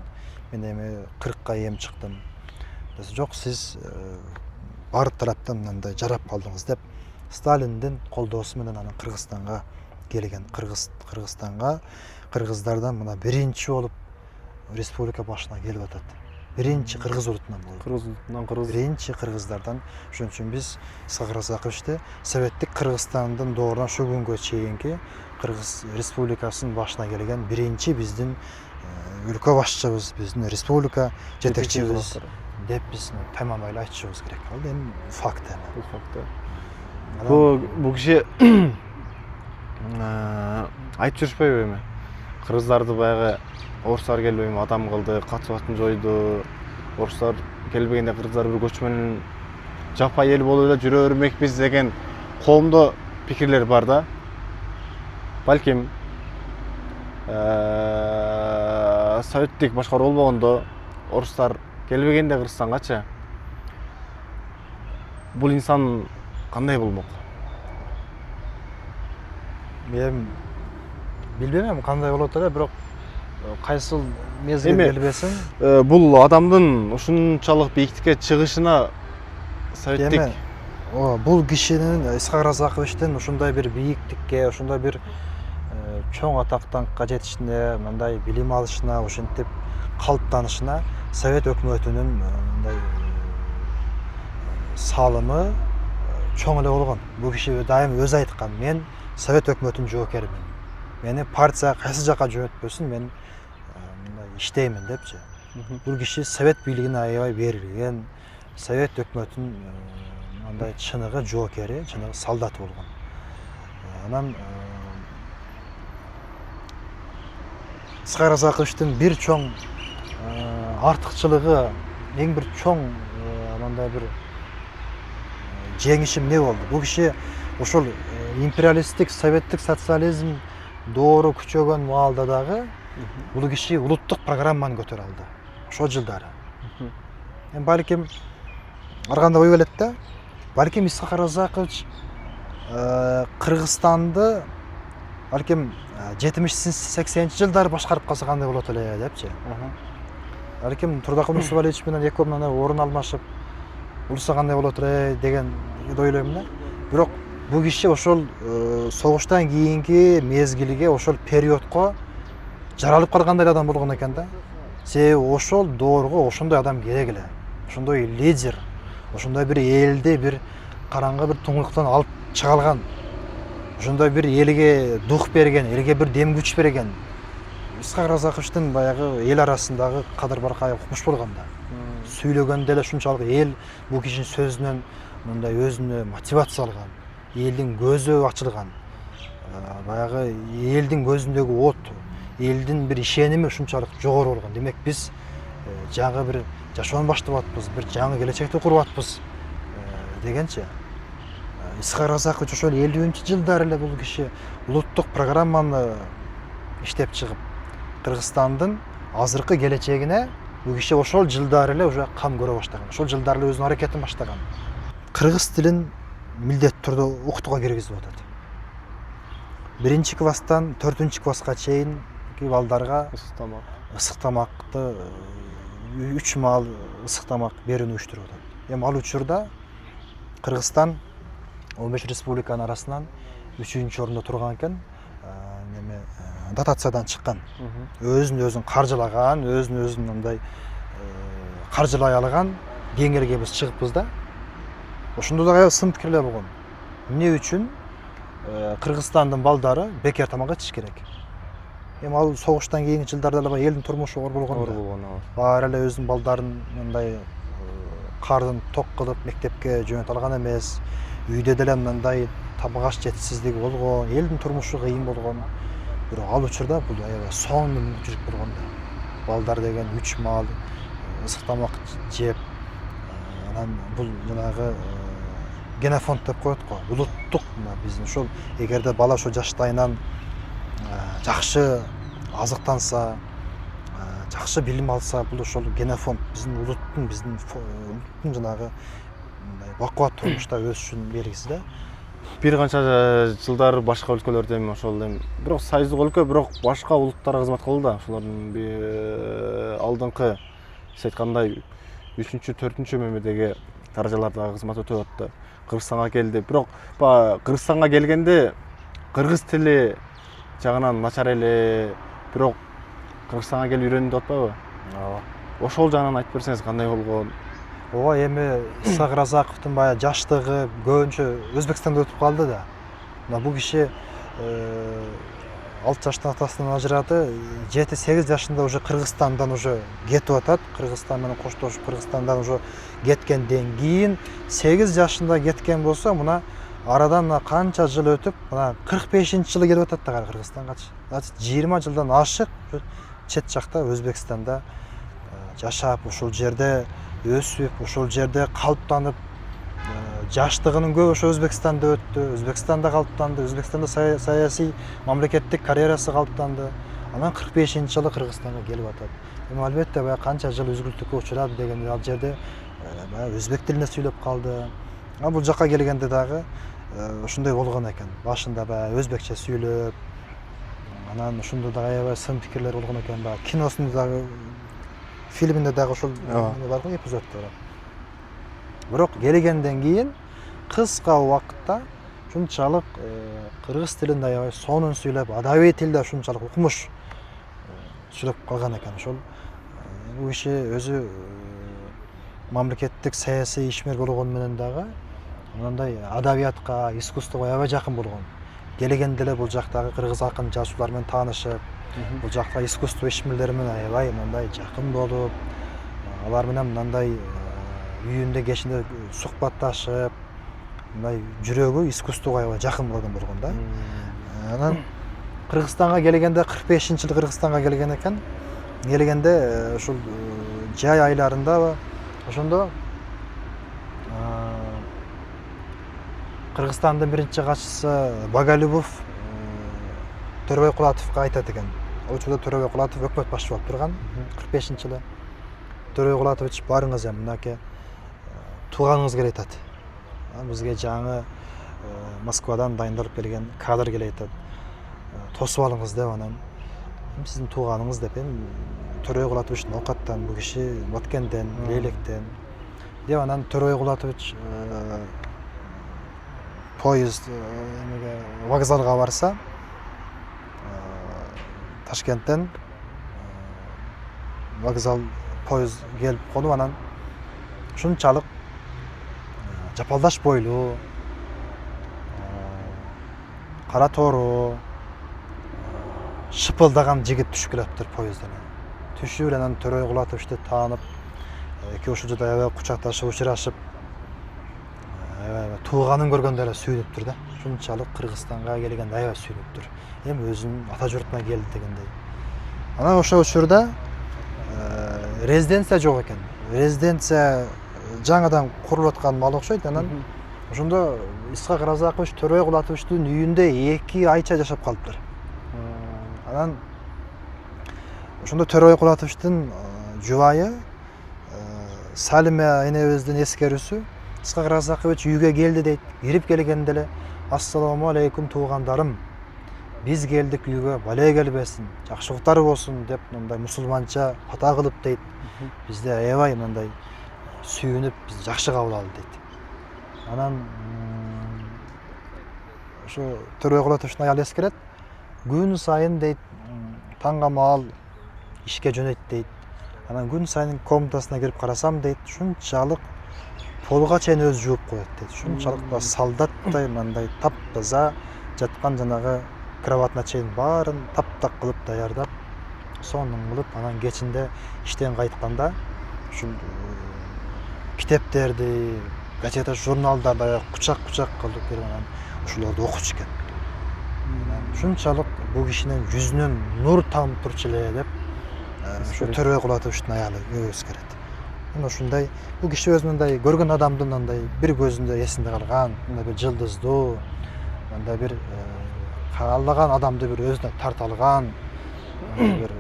Мен эми 40ка эми чыктым. Десе, жок, сиз бар тараптан мындай жарап калдыңыз деп Сталиндин колдоосу менен анан Кыргызстанга келген. Кыргызстанга кыргыздардан мына биринчи болуп республика башына келип атат. Биринчи кыргыз улутунан болду. Биринчи кыргыздардан. Ошон үчүн биз Исхак Разаковичти советтик Кыргызстандын доорунан ошо күнгө чейинки Кыргыз республикасынын башына келген биринчи биздин өлкө башчыбыз, биздин республика жетекчибиз деп биз таймамай айтышыбыз керек. Ал эми факт эми. Бул факт. Бул киши айтып жүрүшпөйбү эми? Кыргыздарды баягы орустар келбейби адам кылды, катыбатын жойду. Орустар келбегенде кыргыздар бир көчмөн жаппай эл болуп эле жүрө бермекпиз деген коомдо пикирлер бар да. Балким советтик башкаруу болбогондо орустар келбегенде Кыргызстангачы бул инсан кандай болмок? Мен билбейм кандай болот эле, бирок кайсыл мезгил келбесин. Бул адамдын ушунчалык бийиктикке чыгышына советтик бул кишинин Исхак Разаковичтин ушундай бир бийиктикке, ушундай бир чоң атактанкка жетишине, мындай билим алышына, ошентип калыптанышына Совет өкмөтүнүн мындай салымы чоң эле болгон. Бул киши дайым өзү айткан, мен Совет өкмөтүнүн жоокермин. Мени партия кайсы жака жөнөтпөсүн, мен мындай иштеймин депчи. Бул киши Совет бийлигине аябай берилген, Совет өкмөтүнүн мындай чыныгы жоокери, чыныгы солдаты болгон. Анан Исхак Разаковичтин бир чоң артыкчылыгы, эң бир чоң мындай бир жеңиши эмне болду? Бул киши ошол империалисттик, советтик социализм доору күчөгөн маалда дагы бул киши улуттук программаны көтөрө алды. Ошол жылдары. Эми балким ар кандай ой келет да, балким Исхак Разакович Кыргызстанды балким 70-80 жылдары башкарып калса кандай болот эле депчи. Балким Турдакул Мусабалевич менен экөө мына орун алмашып урса кандай болот эле деген ойлойм да. Бирок бул киши ошол согуштан кийинки мезгилге, ошол периодко жаралып калгандай адам болгон экен да. Себеби ошол доорго ошондой адам керек эле. Ошондой лидер, ошондой бир элди бир караңгы бир туңгуктан алып чыга алган. Ошондой бир элге дух берген, элге бир дем күч берген. Исхак Разаковичтин баягы эл арасындагы кадыр баркай укмуш болгон да. Сүйлөгөндө эле ушунчалык эл бул кишинин сөзүнөн мындай өзүнө мотивация алган. Элдин көзү ачылган. Баягы элдин көзүндөгү от, элдин бир ишеними ушунчалык жогору болгон. Демек биз жаңы бир жашоону баштап атпыз, бир жаңы келечекти куруп атпыз дегенчи. Исхак Разакович ошол 50-жылдары эле бул киши улуттук программаны иштеп чыгып, Кыргызстандын азыркы келечегине бул киши ошол жылдары эле уже кам көрө баштаган. Ошол жылдары эле өзүнүн аракетин баштаган. Кыргыз тилин милдеттүү түрдө окутууга киргизип атат. 1-класстан 4-класска чейинки балдарга ысык тамакты 3 маал ысык тамак берүүнү уюштуруп атат. Эми ал учурда Кыргызстан 15 республиканын арасынан 3-орунда турган экен. Дотациядан чыккан. Өзүн каржылаган, өзүн мындай каржылай алган деңгээлге биз чыгыппыз да. Ошондо дагы сын пикирлер болгон. Эмне үчүн Кыргызстандын балдары бекер тамак ичиш керек? Эми ал согуштан кийинки жылдарда эле элдин турмушу оор болгон. Баары эле өзүнүн балдарын мындай кардын ток кылып мектепке жөнөтө алган эмес. Үйдө деле мындай тамак аш жетишсиздиги болгон, элдин турмушу кыйын болгон. Бирок ал учурда бул аябай сонун мүмкүнчүлүк болгон да. Балдар деген 3 маал ысык тамак жеп, анан бул жанагы генофонд деп коет го. Улуттук биздин ошол эгерде бала ошол жаштайынан жакшы азыктанса, жакшы билим алса, бул ошол генофонд биздин улуттун жанагы бакубат турмушта өсүшүнүн белгиси да. Бир канча жылдар башка өлкөлөрдө эми ошол эми бирок союздук өлкө, бирок башка улуттарга кызмат кылды да. Ошолордун алдыңкы сиз айткандай 3-4 мөмөдөгү даражаларда кызмат өтөп атты. Кыргызстанга келди. Бирок Кыргызстанга келгенде кыргыз тили жагынан начар эле, бирок Кыргызстанга келип үйрөндүм деп атпайбы? Ооба. Ошол жагынан айтып берсеңиз кандай болгон? Ооба, эми Исхак Разаковдун баягы жаштыгы көбүнчө Өзбекстанда өтүп калды да. Мына бул киши 6 жаштан атасынан ажырады, 7-8 жашында уже Кыргызстандан уже кетип атат. Кыргызстан менен коштошуп Кыргызстандан уже кеткенден кийин 8 жашында кеткен болсо, мына арадан канча жыл өтүп, мына 45-жылы келип атат да Кыргызстангачы. Значит, 20 жылдан ашык чет жакта Өзбекстанда жашап, ошол жерде өсүп, ошол жерде калыптанып, жаштыгынын көбү ошо Өзбекстанда өттү, Өзбекстанда калыптанды, Өзбекстанда саясий мамлекеттик карьерасы калыптанды. Анан 45-жылы Кыргызстанга келип атат. Эми албетте баягы канча жыл үзгүлтүккө учурады дегенде ал жерде баягы өзбек тилинде сүйлөп калды. А бул жакка келгенде дагы ошондой болгон экен. Башында баягы өзбекче сүйлөп, анан ошондо дагы аябай сын пикирлер болгон экен. Баягы киносунда дагы, фильминде дагы ошол бар го, эпизоддор. Бирок келгенден кийин кыска убакытта ушунчалык кыргыз тилинде аябай сонун сүйлөп, адабий тилде ушунчалык укмуш сүйлөп калган экен. Ошол бул киши өзү мамлекеттик саясий ишмер болгону менен дагы мындай адабиятка, искусствого аябай жакын болгон. Келгенде эле бул жактагы кыргыз акын жазуучулар менен таанышып, бул жакта искусство ишмерлери менен аябай мындай жакын болуп, алар менен мындай үйүндө кечинде сухбатташып, мындай жүрөгү искусствого аябай жакын болгон да. Анан Кыргызстанга келгенде 45-жылы Кыргызстанга келген экен. Келгенде ушул жай айларында ошондо Кыргызстандын биринчи катчысы Багалюбов Төрөбай Кулатовго айтат экен. Ал учурда Төрөбай Кулатов өкмөт башчы болуп турган 45-жылы. Төрөбай Кулатович, барыңыз эми мынакей тууганыңыз келет атат. Бизге жаңы Москвадан дайындалып келген кадр келет атат. Тосуп алыңыз деп, анан сиздин тууганыңыз деп, Төрөбай Кулатовичтин оокаттан бул киши Баткенден, Лейлектен деп, анан Төрөбай Кулатович поезд вокзалга барса, Ташкенттен вокзал поезд келип конуп, анан ушунчалык жапалдаш бойлуу, кара тоору, шыпылдаган жигит түшүп келептир поездден. Түшүп, анан Төрөбай Кулатовичти таанып, экөө ушул жерде аябай кучакташып, учурашып, аябай тууганын көргөндө эле сүйүнүптүр да. Ушунчалык Кыргызстанга келгенде аябай сүйүнүптүр. Эми өзүнүн ата журтуна келди дегендей. Анан ошол учурда резиденция жок экен. Резиденция жаңадан курулуп аткан мал окшойт. Анан ошондо Исхак Разакович Төрөбай Кулатовичтин үйүндө 2 айча жашап калыптыр. Анан ошондо Төрөбай Кулатовичтин жубайы Салиме энебиздин эскерүүсү, Исхак Разакович үйгө келди дейт. Кирип келгенде эле ассаламу алейкум туугандарым, биз келдик үйгө, бале келбесин, жакшылыктар болсун деп мындай мусулманча фата кылып дейт. Бизде аябай мындай сүйүнүп, биз жакшы кабыл алды дейт. Анан ошо Төрөбай Кулатовичтин аялы эскерет, күн сайын дейт, таңга маал ишке жөнөйт дейт. Анан күн сайын комнатасына кирип карасам дейт, ушунчалык полга чейин өзү жууп коет дейт. Ушунчалык да солдаттай мындай таптаза жаткан жанагы кроватына чейин баарын таптак кылып даярдап, сонун кылып, анан кечинде иштен кайтканда ушул китептерди, газета, журналдарды кучак-кучак кылып берип, анан ушуларды окучу экен. Ушунчалык бул кишинин жүзүнөн нур тамып турчу эле деп ушу Төрөбай Кулатовичтин аялы эскерет. Мына ушундай бул киши өзүнүн көргөн адамдын андай бир көзүндө эсинде калган, мындай бир жылдыздуу, мындай бир каалаган адамды бир өзүнө тарта алган бир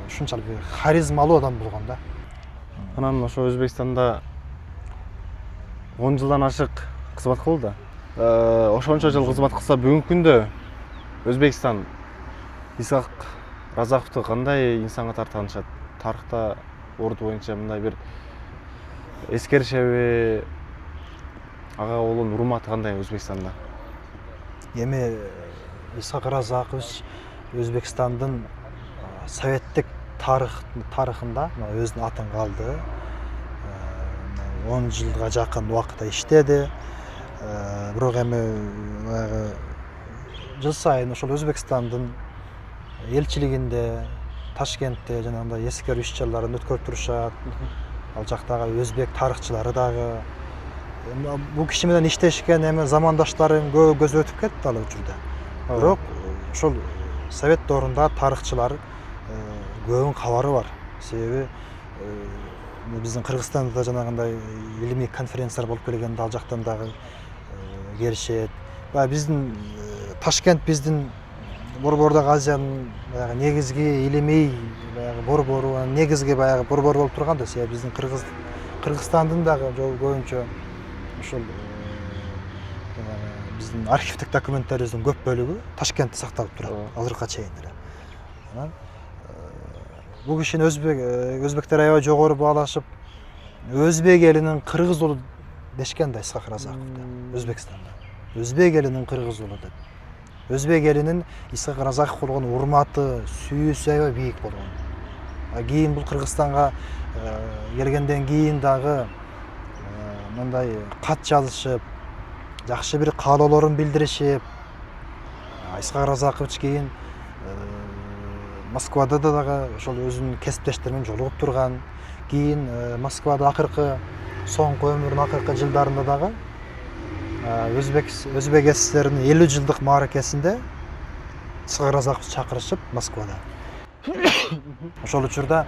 ушунчалык бир харизмалуу адам болгон да. Анан ошо Өзбекстанда 10 жылдан ашык кызмат кылды. Ошончо жыл кызмат кылса бүгүнкү күндө Өзбекстан Исхак Разаковду кандай инсанга тартканышат? Тарыхта орду боюнча мындай бир эскеришеби? Ага болгон урматы кандай Өзбекстанда? Эми Исхак Разакович Өзбекстандын советтик тарыхында өзүнүн атын калды. 10 жылга жакын убакытта иштеди. Бирок эми баягы жыл сайын ошол Өзбекстандын элчилигинде Ташкентте жанагындай эскерүү иш-чараларын өткөрүп турушат. Ал жактагы өзбек тарыхчылары дагы бул киши менен иштешкен эми замандаштарым көп көз өтүп кетти ал учурда. Бирок ошол совет доорунда тарыхчылар көбүнүн кабары бар. Себеби биздин Кыргызстанда да жанагындай илимий конференциялар болуп келгенде ал жактан дагы келишет. Баягы биздин Ташкент биздин Борбордогу Азиянын баягы негизги илимий баягы борбору, негизги баягы борбор болуп турган да. Себеби биздин Кыргызстандын дагы жол боюнча ушул биздин архивдик документтерибиздин көп бөлүгү Ташкентте сакталып турат азыркыга чейин деле. Анан бул кишини өзбектер аябай жогору баалашып, өзбек элинин кыргыз уулу дешкен да Исхак Разаковду Өзбекстанда. Өзбек элинин кыргыз уулу деп. Өзбек элинин Исхак Разаков болгон урматы, сүйүүсү аябай бийик болгон. Кийин бул Кыргызстанга келгенден кийин дагы мындай кат жазышып, жакшы бир каалоолорун билдиришип, Исхак Разакович кийин Москвада дагы ошол өзүнүн кесиптештери менен жолугуп турган. Кийин Москвада акыркы соңку өмүрүнүн акыркы жылдарында дагы Өзбек СССРинин 50 жылдык мааракесинде Исхак Разаковду чакырышып Москвада. Ошол учурда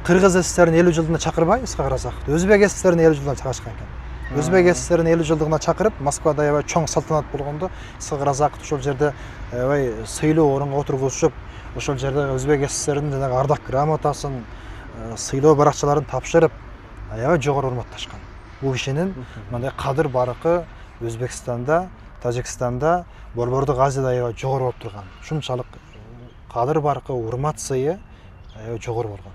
Кыргыз СССРинин 50 жылдыгына чакырбай Исхак Разаковду Өзбек СССРинин 50 жылдыгына чакырышкан экен. Өзбек СССРинин 50 жылдыгына чакырып Москвада аябай чоң салтанат болгондо Исхак Разаковду ошол жерде аябай сыйлуу орунга отургузушуп, ошол жерде Өзбек СССРинин жанагы ардак грамотасын, сыйлоо баракчаларын тапшырып, аябай жогору урматташкан. Бул кишинин мындай кадыр барыкы Өзбекстанда, Тажикстанда, Борбордогу Азияда аябай жогору болуп турган. Ушунчалык кадыр барыкы, урмат сыйы аябай жогору болгон.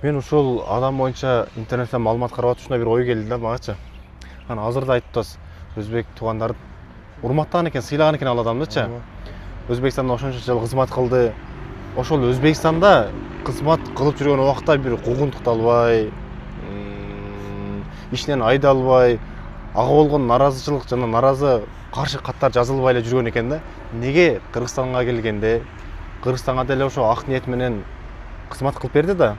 Мен ушул адам боюнча интернеттен маалымат карап ушундай бир ой келди да магачы. Анан азыр да айтып атасыз, өзбек туугандарын урматтаган экен, сыйлаган экен ал адамдычы. Өзбекстанда ошончо жыл кызмат кылды. Ошол Өзбекстанда кызмат кылып жүргөн убакта бир куугунтукталбай, ишинен айдалбай, ага болгон наразычылык жана наразы каршы каттар жазылбай эле жүргөн экен да. Неге Кыргызстанга келгенде Кыргызстанга деле ошо ак ниет менен кызмат кылып берди да.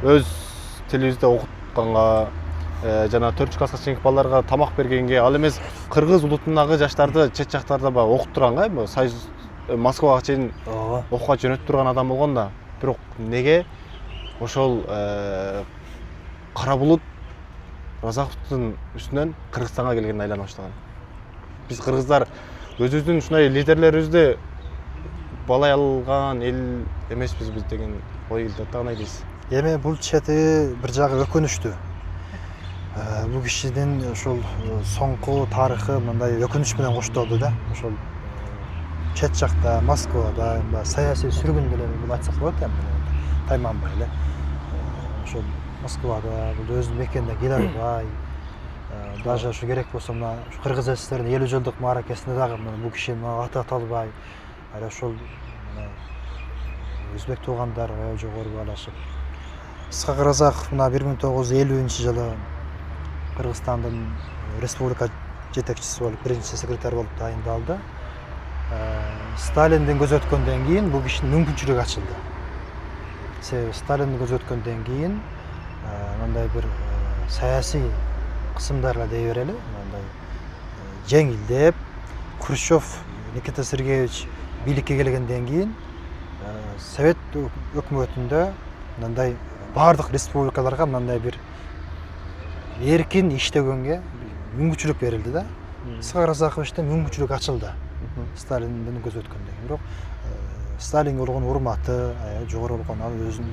Өз тилибизде окутканга, жана 4-класска чейинки балдарга тамак бергенге, ал эмес кыргыз улутундагы жаштарды чет жактарда баягы окуп турганга, Союз Москвага чейин окууга жөнөтүп турган адам болгон да. Бирок неге ошол кара булут Разаковдун үстүнөн Кыргызстанга келгенин айланып баштаган. Биз кыргыздар өзүбүздүн ушундай лидерлерибизди балай алган эл эмеспиз биз деген ой келди. Кандай дейсиз? Эми бул чети бир жагы өкүнүчтүү. Бул кишинин ошол соңку тарыхы мындай өкүнүч менен коштолду да. Ошол чет жакта, Москвада саясий сүргүн деле бул айтсак болот эми. Тайманбай эле. Ошол Москвада бул өзүнүн мекенине келе албай, даже ушу керек болсо мына Кыргыз СССРинин 50 жылдык мааракесинде дагы бул кишинин аты аталбай, ошол өзбек туугандар жогору баалашып. Исхак Разаков мына 1950-жылы Кыргызстандын республика жетекчиси болуп, биринчи секретарь болуп тайындалды. Сталиндин көзү өткөндөн кийин бул кишинин мүмкүнчүлүгү ачылды. Себеби Сталиндин көзү өткөндөн кийин мындай бир саясий кысымдарга дей берели, мындай жеңилдеп, Хрущев Никита Сергеевич бийликке келгенден кийин Совет өкмөтүндө мындай бардык республикаларга мындай бир эркин иштегенге мүмкүнчүлүк берилди да. Исхак Разаковичтен мүмкүнчүлүк ачылды. Сталиндин көзү өткөндөн кийин. Бирок Сталинге болгон урматы, жогору болгон ал өзүн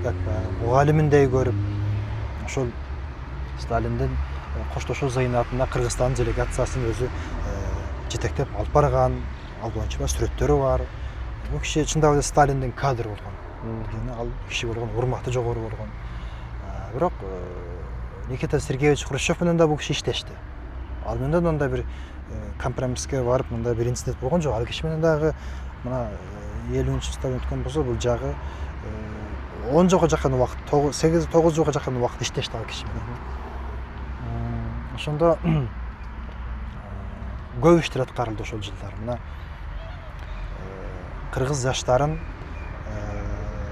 как мугалиминдей көрүп, ошол Сталиндин коштошуу зыйнатына Кыргызстан делегациясын өзү жетектеп алып барган, ал боюнча сүрөттөрү бар. Бул киши чындап эле Сталиндин кадр болгон. Ал киши болгон урматы жогору болгон. Бирок Никита Сергеевич Хрущев менен да бул киши иштешти. Ал менен мындай бир компромисске барып, мындай бир инцидент болгон жок. Ал киши менен дагы мына 50-жылдан өткөн болсо, бул жагы 10 жылга жакын убакыт, 8-9 жылга жакын убакыт иштешти ал киши менен. Ошондо көп иштер аткарылды ошол жылдары. Мына кыргыз жаштарын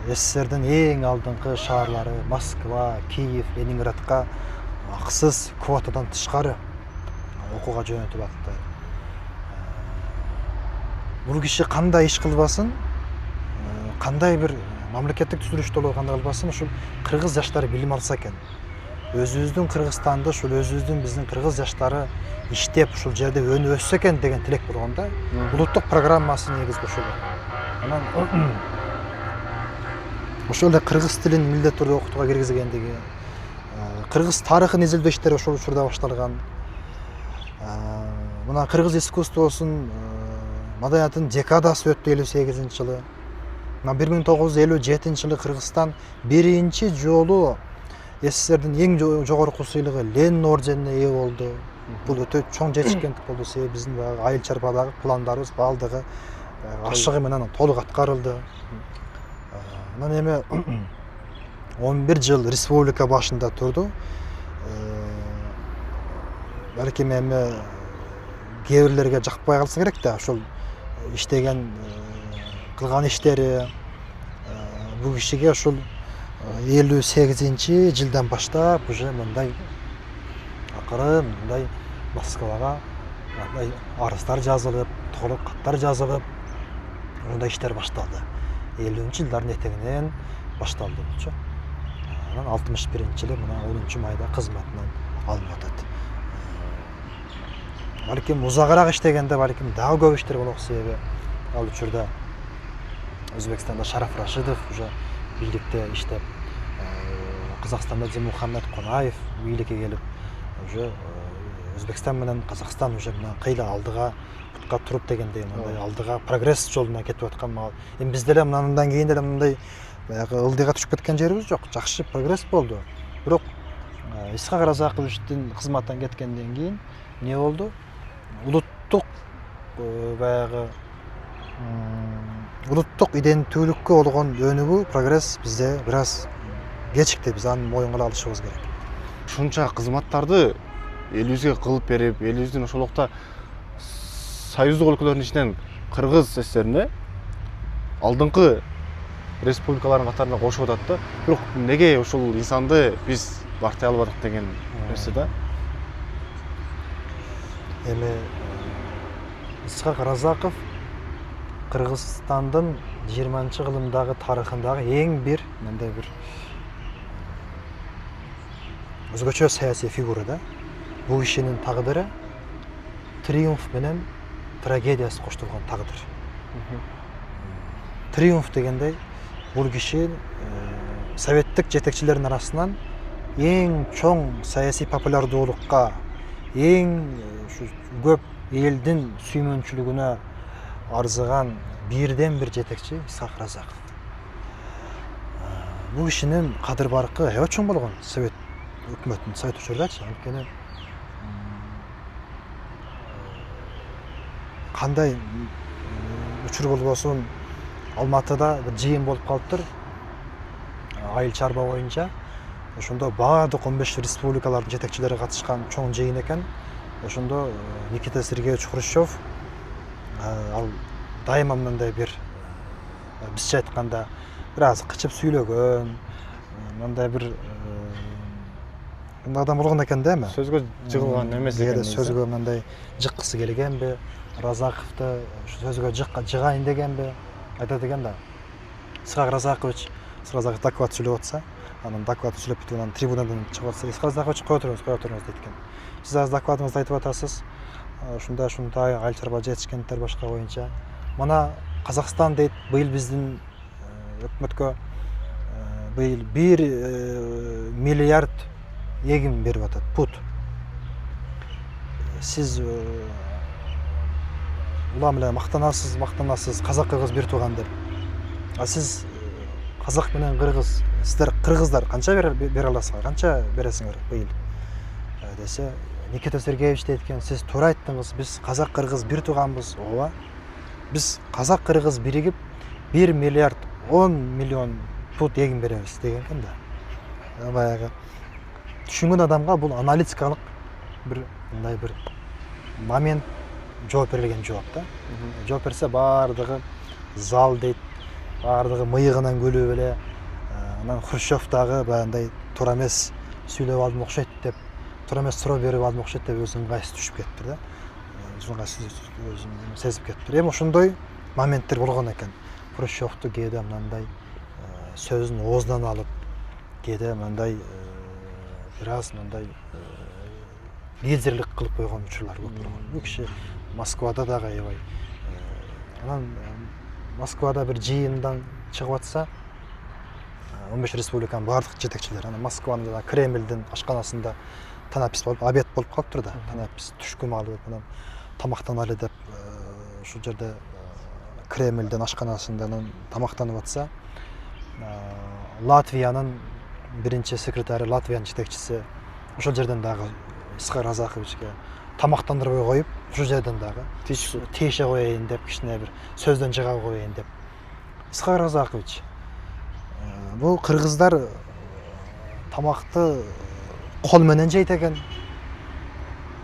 СССРдин эң алдыңкы шаарлары Москва, Киев, Ленинградка акысыз квотадан тышкары окууга жөнөтүп атты. Бул киши кандай иш кылбасын, кандай бир мамлекеттик түзүлүштө кандай кылбасын, ушул кыргыз жаштары билим алса экен. Өзүбүздүн Кыргызстанды, ушул өзүбүздүн биздин кыргыз жаштары иштеп ушул жерде өнүп өссө экен деген тилек болгонда, улуттук программасы негизги ошол. Анан ошол эле кыргыз тилин милдеттүү түрдө окутууга киргизгендиги, кыргыз тарыхын изилдөө иштери ошол учурда башталган. Мына кыргыз искусствосун маданиятын декадасы өттү 58-жылы. 1957-жылы Кыргызстан биринчи жолу СССРдин эң жогорку сыйлыгы Ленин орденине ээ болду. Бул өтө чоң жетишкендик болду. Себеби биздин айыл чарбадагы пландарыбыз баардыгы ашыгы менен толук аткарылды. Анан эми 11 жыл республика башында турду. Балким эми кээ бирлерге жакпай калса керек да, ошол иштеген кылган иштери бул кишиге ошол 58-жылдан баштап уже мындай акырын мындай Москвага мындай арыздар жазылып, толук каттар жазылып, мындай иштер башталды. 50-жылдардын этегинен башталды болчу. Анан 61-жылы мына 10-майда кызматынан алынып атат. Балким узагыраак иштегенде балким дагы көп иштер болот, себеби ал учурда Өзбекстанда Шараф Рашидов уже бийликте иштеп, Казакстанда Мухаммед Конаев бийликке келип, уже Өзбекстан менен Казакстан уже мына кыйла алдыга путка туруп дегендей, мындай алдыга прогресс жолуна кетип аткан маал. Эми бизде эле мындан кийин деле мындай баягы ылдыйга түшүп кеткен жерибиз жок. Жакшы прогресс болду. Бирок Исхак Разаковичтин кызматтан кеткенден кийин не болду? Улуттук баягы улуттук иденттүүлүккө болгон өнүгүү, прогресс бизде бир аз кечикти. Биз аны моюнга алышыбыз керек. Ушунча кызматтарды элибизге кылып берип, элибиздин ошолукта союздук өлкөлөрдүн ичинен Кыргыз СССРине алдыңкы республикалардын катарына кошуп атат да. Бирок неге ушул инсанды биз бартай албадык деген нерсе да. Эми Исхак Разаков Кыргызстандын 20-кылымдагы тарыхындагы эң бир мындай бир өзгөчө саясий фигура да. Бул кишинин тагдыры триумф менен трагедиясы коштолгон тагдыр. Триумф дегендей, бул киши советтик жетекчилердин арасынан эң чоң саясий популярдуулукка, эң көп элдин сүймөнчүлүгүнө арзыган бирден бир жетекчи Исхак Разаков. Бул кишинин кадыр баркы аябай чоң болгон совет өкмөтүнүн, совет учурдачы. Анткени кандай учур болбосун Алматыда бир жыйын болуп калыптыр. Айыл чарба боюнча. Ошондо баардык 15 республикалардын жетекчилери катышкан чоң жыйын экен. Ошондо Никита Сергеевич Хрущев ал дайыма мындай бир бизче айтканда бир аз кычып сүйлөгөн, мындай бир адам болгон экен да эми. Сөзгө жыгылган эмес экен. Сөзгө мындай жыккысы келгенби, Разаковду сөзгө жыгайын дегенби, айтат экен да. Исхак Разакович доклад сүйлөп атса, анан доклад сүйлөп бүтүп анан трибунадан чыгып атса, Исхак Разакович кое туруңуз дейт экен. Сиз азыр докладыңызды айтып атасыз. ушундай айыл чарба жетишкендер башка боюнча мына Казакстан дейт быйыл биздин өкмөткө быйыл 1 миллиард эгин берип атат пут. Сиз улам эле мактанасыз казак кыргыз бир тууган деп. А сиз казак менен кыргыз, сиздер кыргыздар канча бере аласыздар, канча бересиңер быйыл десе, Никита Сергеевич дейт экен, сиз туура айттыңыз, биз казак кыргыз бир тууганбыз. Ооба. Биз казак кыргыз биригип 1 миллиард 10 миллион пут эгин беребиз деген экен да. Баягы түшүнгөн адамга бул аналитикалык мындай бир момент жооп берилген жооп да. Жооп берсе баардыгы зал дейт, баардыгы мыйыгынан күлүп эле, анан Хрущев дагы баягындай туура эмес сүйлөп алдым окшойт деп, туура эмес суроо берип алдым окшойт деп өзүнүн ыңгайсыз түшүп кетти да. Өзүн сезип кетти. Эми ошондой моменттер болгон экен. Хрущевду кээде мындай сөзүн оозунан алып, кээде мындай бир аз мындай лидерлик кылып койгон учурлар көп болгон. Бул киши Москвада дагы аябай. Анан Москвада бир жыйындан чыгып атса, 15 республиканын бардык жетекчилери, анан Москванын жана Кремлдин ашканасында танапис болуп, обед болуп калыптыр да. Танапис түшкү маалы анан тамактаналы деп ушул жерде Кремлдин ашканасында тамактанып атса, Латвиянын биринчи секретары, Латвиянын жетекчиси ошол жерден дагы Исхак Разаковичке тамактандырбай коюп, ушул жерден дагы тийише коеюн деп, кичине бир сөздөн жыга коеюн деп. Исхак Разакович, бул кыргыздар тамакты кол менен жейт экен.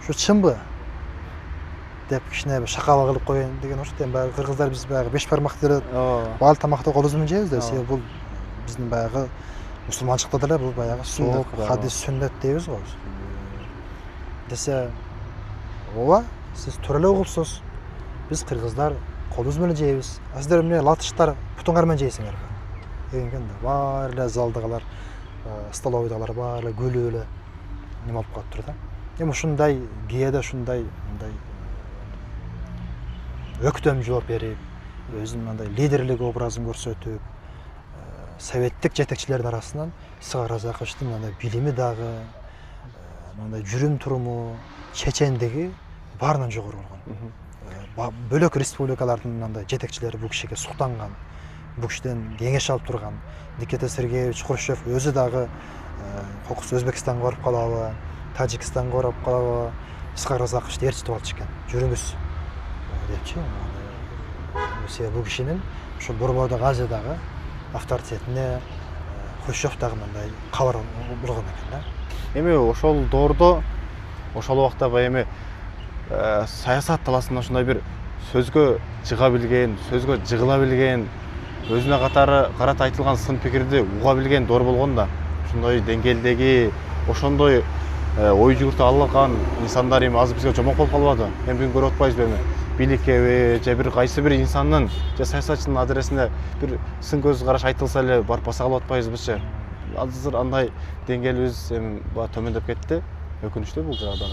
Ушу чынбы? Деп кичине бир шакала кылып коеюн деген ошо. Баягы кыргыздар биз баягы 5 бармак деле баал тамакты колубуз менен жейбиз да. Себеби бул биздин баягы мусулманчылыкта деле бул баягы суннат, хадис, сүннет дейбиз го. Десе, ооба, сиз туура эле угупсуз. Биз кыргыздар колубуз менен жейбиз. А сиздер эмне латыштар путуңар менен жейсиңерби? Деген да. Баары эле залдагылар, столовойдагылар баары эле күлүп эле неме болуп калыптыр да. Эми ушундай кээде ушундай мындай өктөм жооп берип, өзүнүн мындай лидерлик образын көрсөтүп, советтик жетекчилердин арасынан Исхак Разаковичтин мындай билими дагы, мындай жүрүм туруму, чечендиги баарынан жогору болгон. Бөлөк республикалардын мындай жетекчилери бул кишиге суктанган, бул кишиден кеңеш алып турган. Никита Сергеевич Хрущев өзү дагы кокус Өзбекстанга барып калабы, Тажикстанга барып калабы, Исхак Разаковичти ээрчитип алчу экен. Жүрүңүз депчи. Себеби бул кишинин ошол Борбордук Азиядагы авторитетине Хрущев дагы мындай кабар болгон экен да. Эми ошол доордо, ошол убакта баягы эми саясат таласында ушундай бир сөзгө жыга билген, сөзгө жыгыла билген, өзүнө катары карата айтылган сын пикирди уга билген доор болгон да. Ушундай деңгээлдеги, ошондой ой жүгүртүп алган инсандар эми азыр бизге жомок болуп калбады. Эми бүгүн көрүп атпайбызбы эми бийликкеби же бир кайсы бир инсандын же саясатчынын адыресинде бир сын көз караш айтылса эле барып баса калып атпайбызбычы. Азыр андай деңгээлибиз эми төмөндөп кетти. Өкүнүчтүү бул жагы.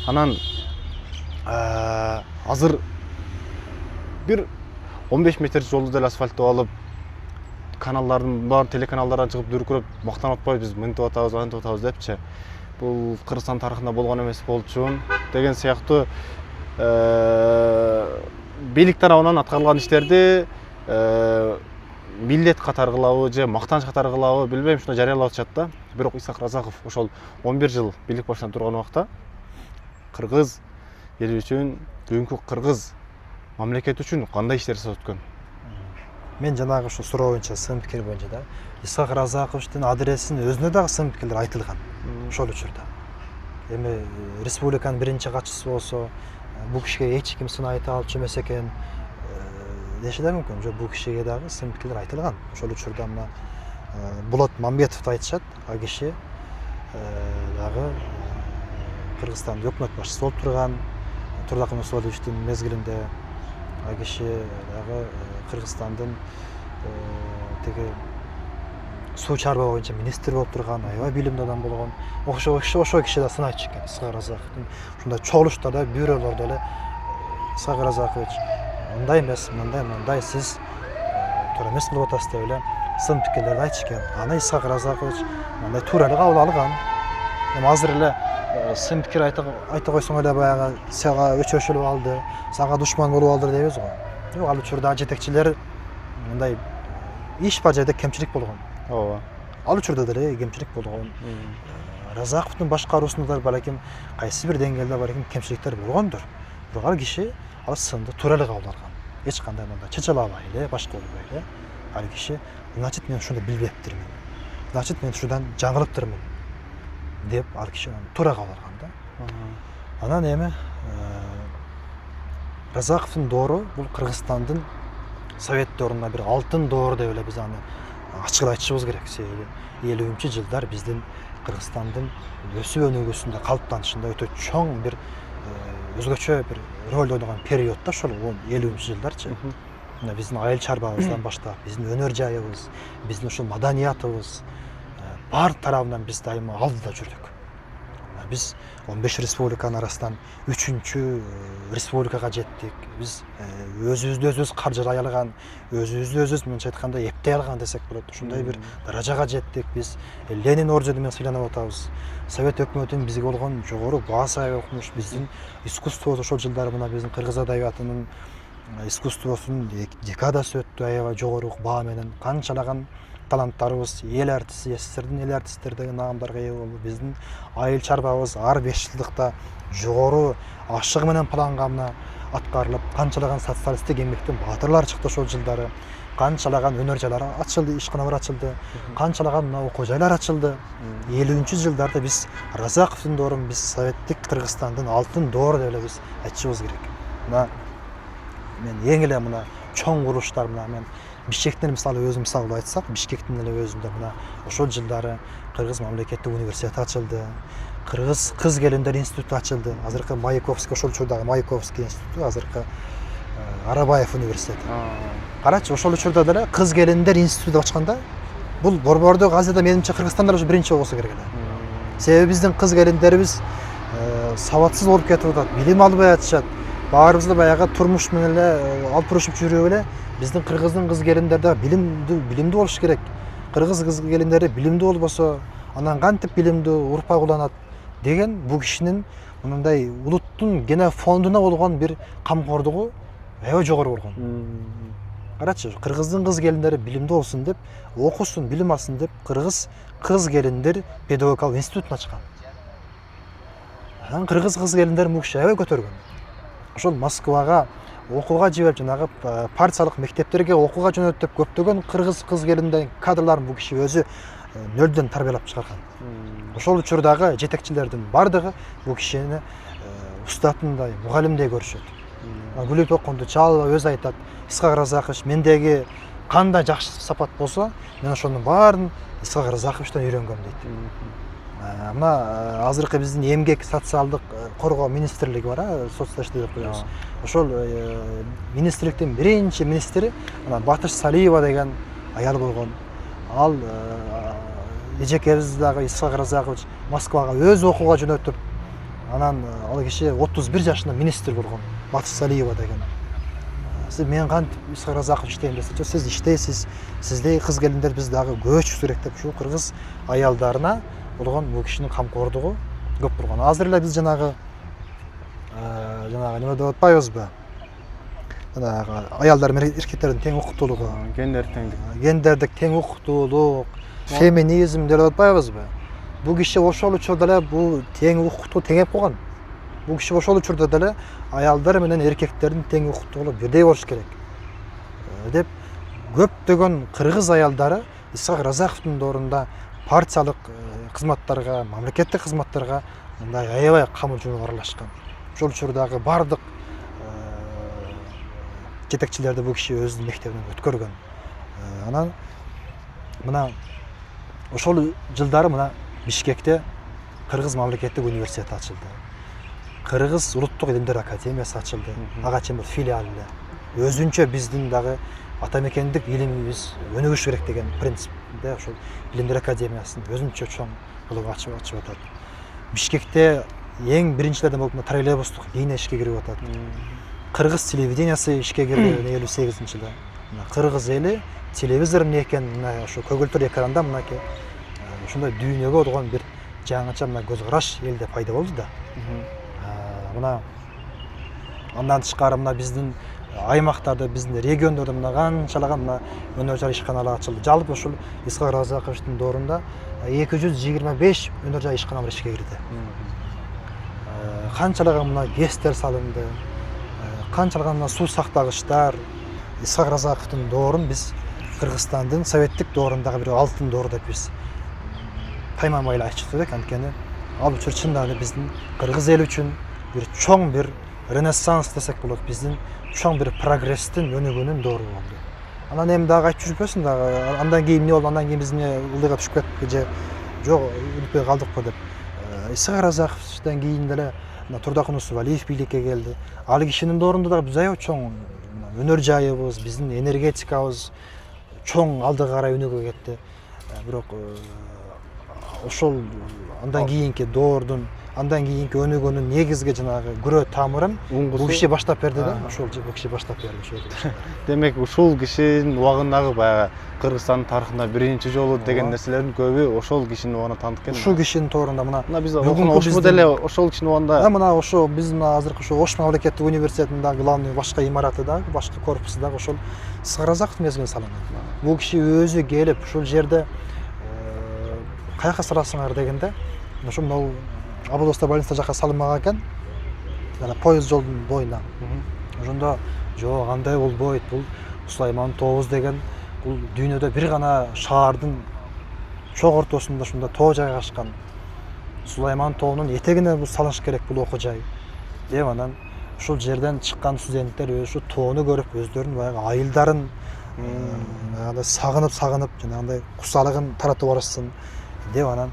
Анан азыр бир 15 метр жолду деле асфальттеп алып, каналдардын бар телеканалдардан чыгып дүркүрөп мактанып атпайбыз, мынтип атабыз, антип атабыз депчи. Бул Кыргызстан тарыхында болгон эмес болчу деген сыяктуу бийлик тарабынан аткарылган иштерди милдет катары кылабы же мактаныч катары кылабы билбейм, ушуну жарыялап атышат да. Бирок Исхак Разаков ошол 11 жыл бийлик башынан турган убакта кыргыз эл үчүн, бүгүнкү кыргыз мамлекет үчүн кандай иштер жасап өткөн? Мен жанагы ушу суроо боюнча, сын пикир боюнча да, Исхак Разаковичтин адресин өзүнө дагы сын пикирлер айтылган ошол учурда. Эми республиканын биринчи катчысы болсо, бул кишиге эч ким сын айта алчу эмес экен деши да мүмкүн. Жок, бул кишиге дагы сын пикирлер айтылган. Ошол учурда мына Болот Мамбетовду айтышат, ал киши дагы Кыргызстандын өкмөт башчысы болуп турган, Турдакман Усмановичтин мезгилинде. Ал киши дагы Кыргызстандын тиги суу чарба боюнча министр болуп турган аябай билимдүү адам болгон. Ошол киши да сын айтчу экен Исхак Разаковдун ушундай чогулуштарда бирөөлөрдө эле Исхак Разакович мындай эмес, мындай сиз туура эмес кылып атасыз деп эле сын пикирлерди айтчу экен. Аны Исхак Разакович мындай туура эле кабыл алган. Эми азыр эле сын пикир айта койсоң эле баягы сага өчөшүлүп алды, сага душман болуп алды дейбиз го. Жок, ал учурда жетекчилер мындай иш бар жерде кемчилик болгон. ооба. Ал учурда деле кемчилик болгон. Разаковдун башкаруусунда балким кайсы бир деңгээлде балким кемчиликтер болгондур. Бирок ал киши ал сынды туура эле кабыл алган. Эч кандай мындай чачалабай эле, башка болбой эле. Ал киши, значит мен ушуну билбептирмин. Значит мен ушудан жаңылыптырмын деп ал киши туура кабыл алган да. Анан эми Разаковдун доору бул Кыргызстандын Совет доорунда бир алтын доору деп эле биз аны ачык айтышыбыз керек. Себеби 50-жылдар биздин Кыргызстандын өсүп өнүгүүсүндө, калыптанышында өтө чоң бир өзгөчө бир роль ойногон период да ошол 50-жылдарчы. Мына биздин айыл чарбабыздан баштап, биздин өнөр жайыбыз, биздин ушул маданиятыбыз бар тарабынан биз дайыма алдыда жүрдүк. Биз 15 республиканын арасынан 3-чү республикага жеттик. Биз өзүбүздү өзүбүз каржылай алган, өзүбүздү өзүбүз мынча айтканда эптей алган десек болот. Ушундай бир даражага жеттик. Биз Ленин ордени менен сыйланып атабыз. Совет өкмөтүнүн бизге болгон жогору баасы аябай укмуш. Биздин искусствобуз ошол жылдары мына биздин кыргыз адабиятынын искусствосунун декадасы өттү аябай жогору баа менен. Канчалаган таланттарыбыз, эл артисти, СССРдин эл артисттери деген наамдарга ээ болду. Биздин айыл чарбабыз ар 5 жылдыкта жогору ашыгы менен планга аткарылып, канчалаган социалисттик эмгектен баатырлар чыкты ошол жылдары. Канчалаган өнөр жайлары ачылды, ишканалар ачылды, канчалаган окуу жайлар ачылды. 50-жылдарда биз Разаковдун доорун биз Советтик Кыргызстандын алтын доору деп эле биз айтышыбыз керек. Мына мен эң эле мына чоң курулуштар мына мен Бишкектен мисалы өзүм мисал кылып айтсак, Бишкектин эле өзүндө мына ошол жылдары Кыргыз мамлекеттик университети ачылды. Кыргыз кыз келиндер институту ачылды. Азыркы Маяковский, ошол учурдагы Маяковский институту, азыркы Арабаев университети. Карачы, ошол учурда деле кыз келиндер институту ачканда, бул борбордук Азияда менимче Кыргызстанда ушу биринчи болсо керек эле. Себеби биздин кыз келиндерибиз сабатсыз болуп кетип атат, билим албай атышат. Баарыбызды баягы турмуш менен эле алып урушуп жүрүп эле биздин кыргыздын кыз келиндери да билимдүү болуш керек. Кыргыз кыз келиндери билимдүү болбосо, анан кантип билимдүү урпак уланат деген бул кишинин мындай улуттун гене фондуна болгон бир камкордугу аябай жогору болгон. Карачы, кыргыздын кыз келиндери билимдүү болсун деп, окусун, билим алсын деп кыргыз кыз келиндер педагогикалык институтун ачкан. Анан кыргыз кыз келиндери бул киши аябай көтөргөн. Ошол Москвага окууга жиберип, жанагы партиялык мектептерге окууга жөнөтүп деп көптөгөн кыргыз кыз келиндерин кадрларын бул киши өзү нөлдөн тарбиялап чыгарган. Ошол учурдагы жетекчилердин бардыгы бул кишини устатындай, мугалимдей көрүшөт. Күлүп окунду, чалып өзү айтат, Исхак Разакович мендеги кандай жакшы сапат болсо, мен ошонун баарын Исхак Разаковичтен үйрөнгөм дейт. Мына азыркы биздин эмгек социалдык коргоо министрлиги бар, соцзащита деп коебуз. Ошол министрликтин биринчи министри ана Батыш Салиева деген аял болгон. Ал эжекебиз дагы Исхак Разакович Москвага өз окууга жөнөтүп, анан ал киши 31 жашында министр болгон, Батыш Салиева деген. Сиз мен кантип Исхак Разакович иштейм десе, сиз иштейсиз, сиздей кыз келиндер биз дагы көбөйүшүбүз керек деп ушу кыргыз аялдарына болгон бул кишинин камкордугу көп болгон. Азыр эле биз жанагы неме деп атпайбызбы? Жанагы аялдар менен эркектердин тең укуктуулугу, гендердик тең укуктуулук, феминизм деп атпайбызбы? Бул киши ошол учурда эле бул тең укуктуу теңеп койгон. Бул киши ошол учурда деле аялдар менен эркектердин тең укуктуулугу бирдей болуш керек деп көптөгөн кыргыз аялдары Исхак Разаковдун доорунда партиялык кызматтарга, мамлекеттик кызматтарга мындай аябай камыл аралашкан. Ошол учурдагы бардык жетекчилерди бул киши өзүнүн мектебинен өткөргөн. Анан мына ошол жылдары мына Бишкекте Кыргыз мамлекеттик университети ачылды. Кыргыз улуттук илимдер академиясы ачылды. Ага чейин филиалы. Өзүнчө биздин дагы ата мекендик илимибиз өнүгүш керек деген принцип де ошол билимдер академиясын өзүнчө чоң кылып ачып атат. Бишкекте эң биринчилерден болуп троллейбустук линия ишке кирип атат. Кыргыз телевидениясы ишке кирди 58-жылы. Кыргыз эли телевизор эмне экен, мына ошо көгүлтүр экранда мынакей ушундай дүйнөгө болгон бир жаңыча мына көз караш элде пайда болду да. Мына андан тышкары мына биздин аймактарда, биздин региондордо мына канчалаган мына өнөр жай ишканалар ачылды. Жалпы ушул Исхак Разаковичтин доорунда 225 өнөр жай ишканалар ишке кирди. Канчалаган мына ГЭСтер салынды, канчалаган мына суу сактагычтар. Исхак Разаковтун доорун биз Кыргызстандын советтик доорундагы бир алтын доор деп биз тайманбай эле айтып жүрдүк. Анткени ал учур чындап эле биздин кыргыз эли үчүн бир чоң бир ренессанс десек болот, биздин чоң бир прогресстин өнүгүүнүн доору болду. Анан эми дагы айтып жүрбөсүн дагы, андан кийин эмне болду, андан кийин биз эмне ылдыйга түшүп кеттикпи же жок үлпөй калдыкпы деп. Исхак Разаковичтен кийин деле Турдакун Усубалиев бийликке келди. Ал кишинин доорунда дагы биз аябай чоң өнөр жайыбыз, биздин энергетикабыз чоң алдыга карай өнүгүп кетти. Бирок ошол андан кийинки доордун, андан кийинки өнүгүүнүн негизги жанагы күрөө тамырын бул киши баштап берди да. Ошол бул киши баштап берди ошол. Демек ушул кишинин убагындагы баягы Кыргызстандын тарыхында биринчи жолу деген нерселердин көбү ошол кишинин убагында таандык экен. Ушул кишинин тоорунда мына биз ошмо деле ошол кишинин убагында. Мына ошо биз мына азыркы ошо Ош мамлекеттик университетинин дагы главный башка имараты дагы, башкы корпусу дагы ошол Исхак Разаковдун мезгилинде салынган. Бул киши өзү келип ушул жерде каяка саласыңар дегенде, ошо могу Абылоста больница жака салынмаган экен. Жана поезд жолдун боюна. Ошондо жок, андай болбойт. Бул Сулайман тообуз деген бул дүйнөдө бир гана шаардын чоң ортосунда ушунда тоо жайгашкан. Сулайман тоонун этегине бул салыш керек бул окуу жай. Деп анан ушул жерден чыккан студенттер ушу тоону көрүп өздөрүнүн баягы айылдарын сагынып жанагындай кусалыгын таратып барышсын деп анан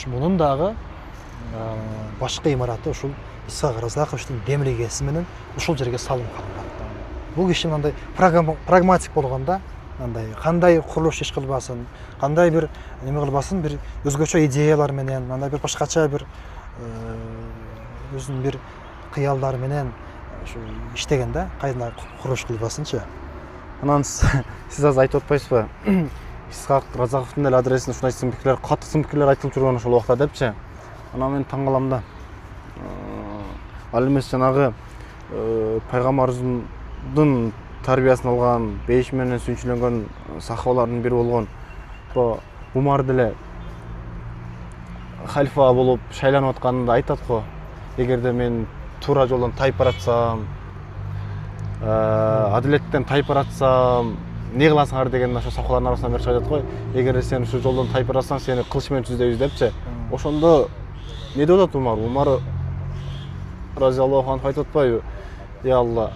мунун дагы башкы имараты ушул Исхак Разаковичтин демилгеси менен ушул жерге салынып калган. Бул киши мындай прагматик болгондо, мындай кандай курулуш иш кылбасын, кандай бир неме кылбасын, бир өзгөчө идеялар менен, мындай бир башкача бир өзүнүн бир кыялдары менен ушу иштеген да, кайда курулуш кылбасынчы. Анан сиз азыр айтып атпайсызбы? Исхак Разаковдун эле адресинде ушундай сын пикирлер, катуу сын пикирлер айтылып жүргөн ошол убакта депчи. Анан мен таң калам да. Ал эмес жанагы пайгамбарыбыздын тарбиясын алган, бейиш менен сүйүнчүлөнгөн сахабалардын бири болгон Умар деле халифа болуп шайланып атканында айтат го. Эгерде мен туура жолдон тайып баратсам, адилеттен тайып баратсам, не кыласыңар деген ошо сахабалардын арасынан бир айтат го. Эгерде сен ушу жолдон тайып баратсаң, сени кылыч менен түздөйбүз депчи. Ошондо не деп атат Умар? Умар разияллаху анху айтып атпайбы? Я Алла,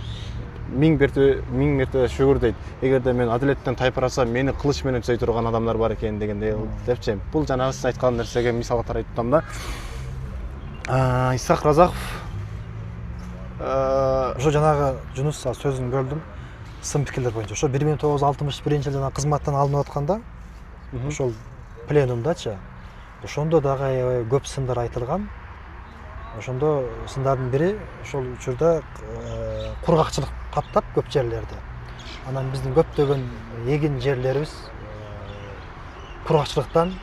миң мерте шүгүр дейт. Эгерде мен адилеттен тайып баратсам, мени кылыч менен түзөй турган адамдар бар экен дегендей депчи. Бул жанагы сиз айткан нерсеге мисал катары айтып атам да. Исхак Разаков ошо жанагы Жунус сөзүн бөлдүм. Сын пикирлер боюнча ошо 1961-жылы жана кызматтан алынып атканда ошол пленумдачы, ошондо дагы аябай көп сындар айтылган. Ошондо сындардын бири ошол учурда кургакчылык каптап көп жерлерди. Анан биздин көптөгөн эгин жерлерибиз кургакчылыктан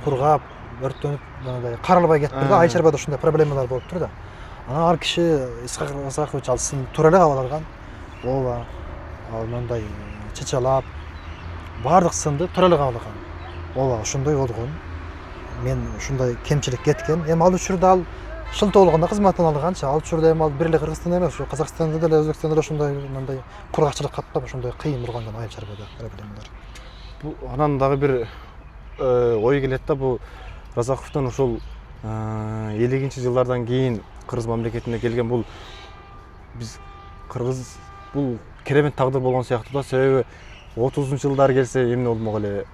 кургап, өрттөнүп, мындай каралбай кетти да, айчарбада ушундай проблемалар болуп турду. Анан ал киши Исхак Разакович ал сын туура эле кабыл алган. Ооба, ал мындай чычалап баардык сынды туура эле кабыл алган. Ооба, ошондой болгон. Мен ушундай кемчилик кеткен. Эми ал учурда ал шылтоо болгондо кызматтан алганчы, ал учурда эми ал бир эле Кыргызстанда эмес, ушу Казакстанда деле, Өзбекстанда деле ошондой мындай кургакчылык каптап, ошондой кыйын болгондон айчарбада проблемалар. Бул анан дагы бир ой келет да, бул Разаковдун ушул 50-жылдардан кийин Кыргыз мамлекетине келген бул биз Кыргыз бул керемет тагдыр болгон сыяктуу да, себеби 30-жылдар келсе эмне болмок эле.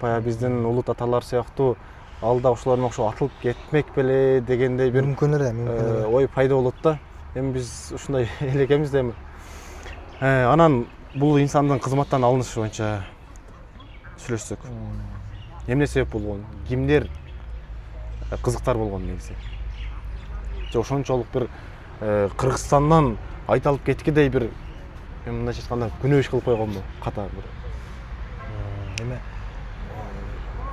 Баягы биздин улут аталар сыяктуу ал да ошолор менен окшоп атылып кетмек беле дегендей бир мүмкүн эле ой пайда болот да. Эми биз ушундай эле экенбиз да эми. Анан бул инсандын кызматтан алынышы боюнча сүйлөшсөк. Эмне себеп болгон? Кимдер кызыктар болгон негизи? Же ошончолук бир Кыргызстандан айталып кеткидей бир мындайча айтканда күнөө иш кылып койгонбу? Ката бир. Эме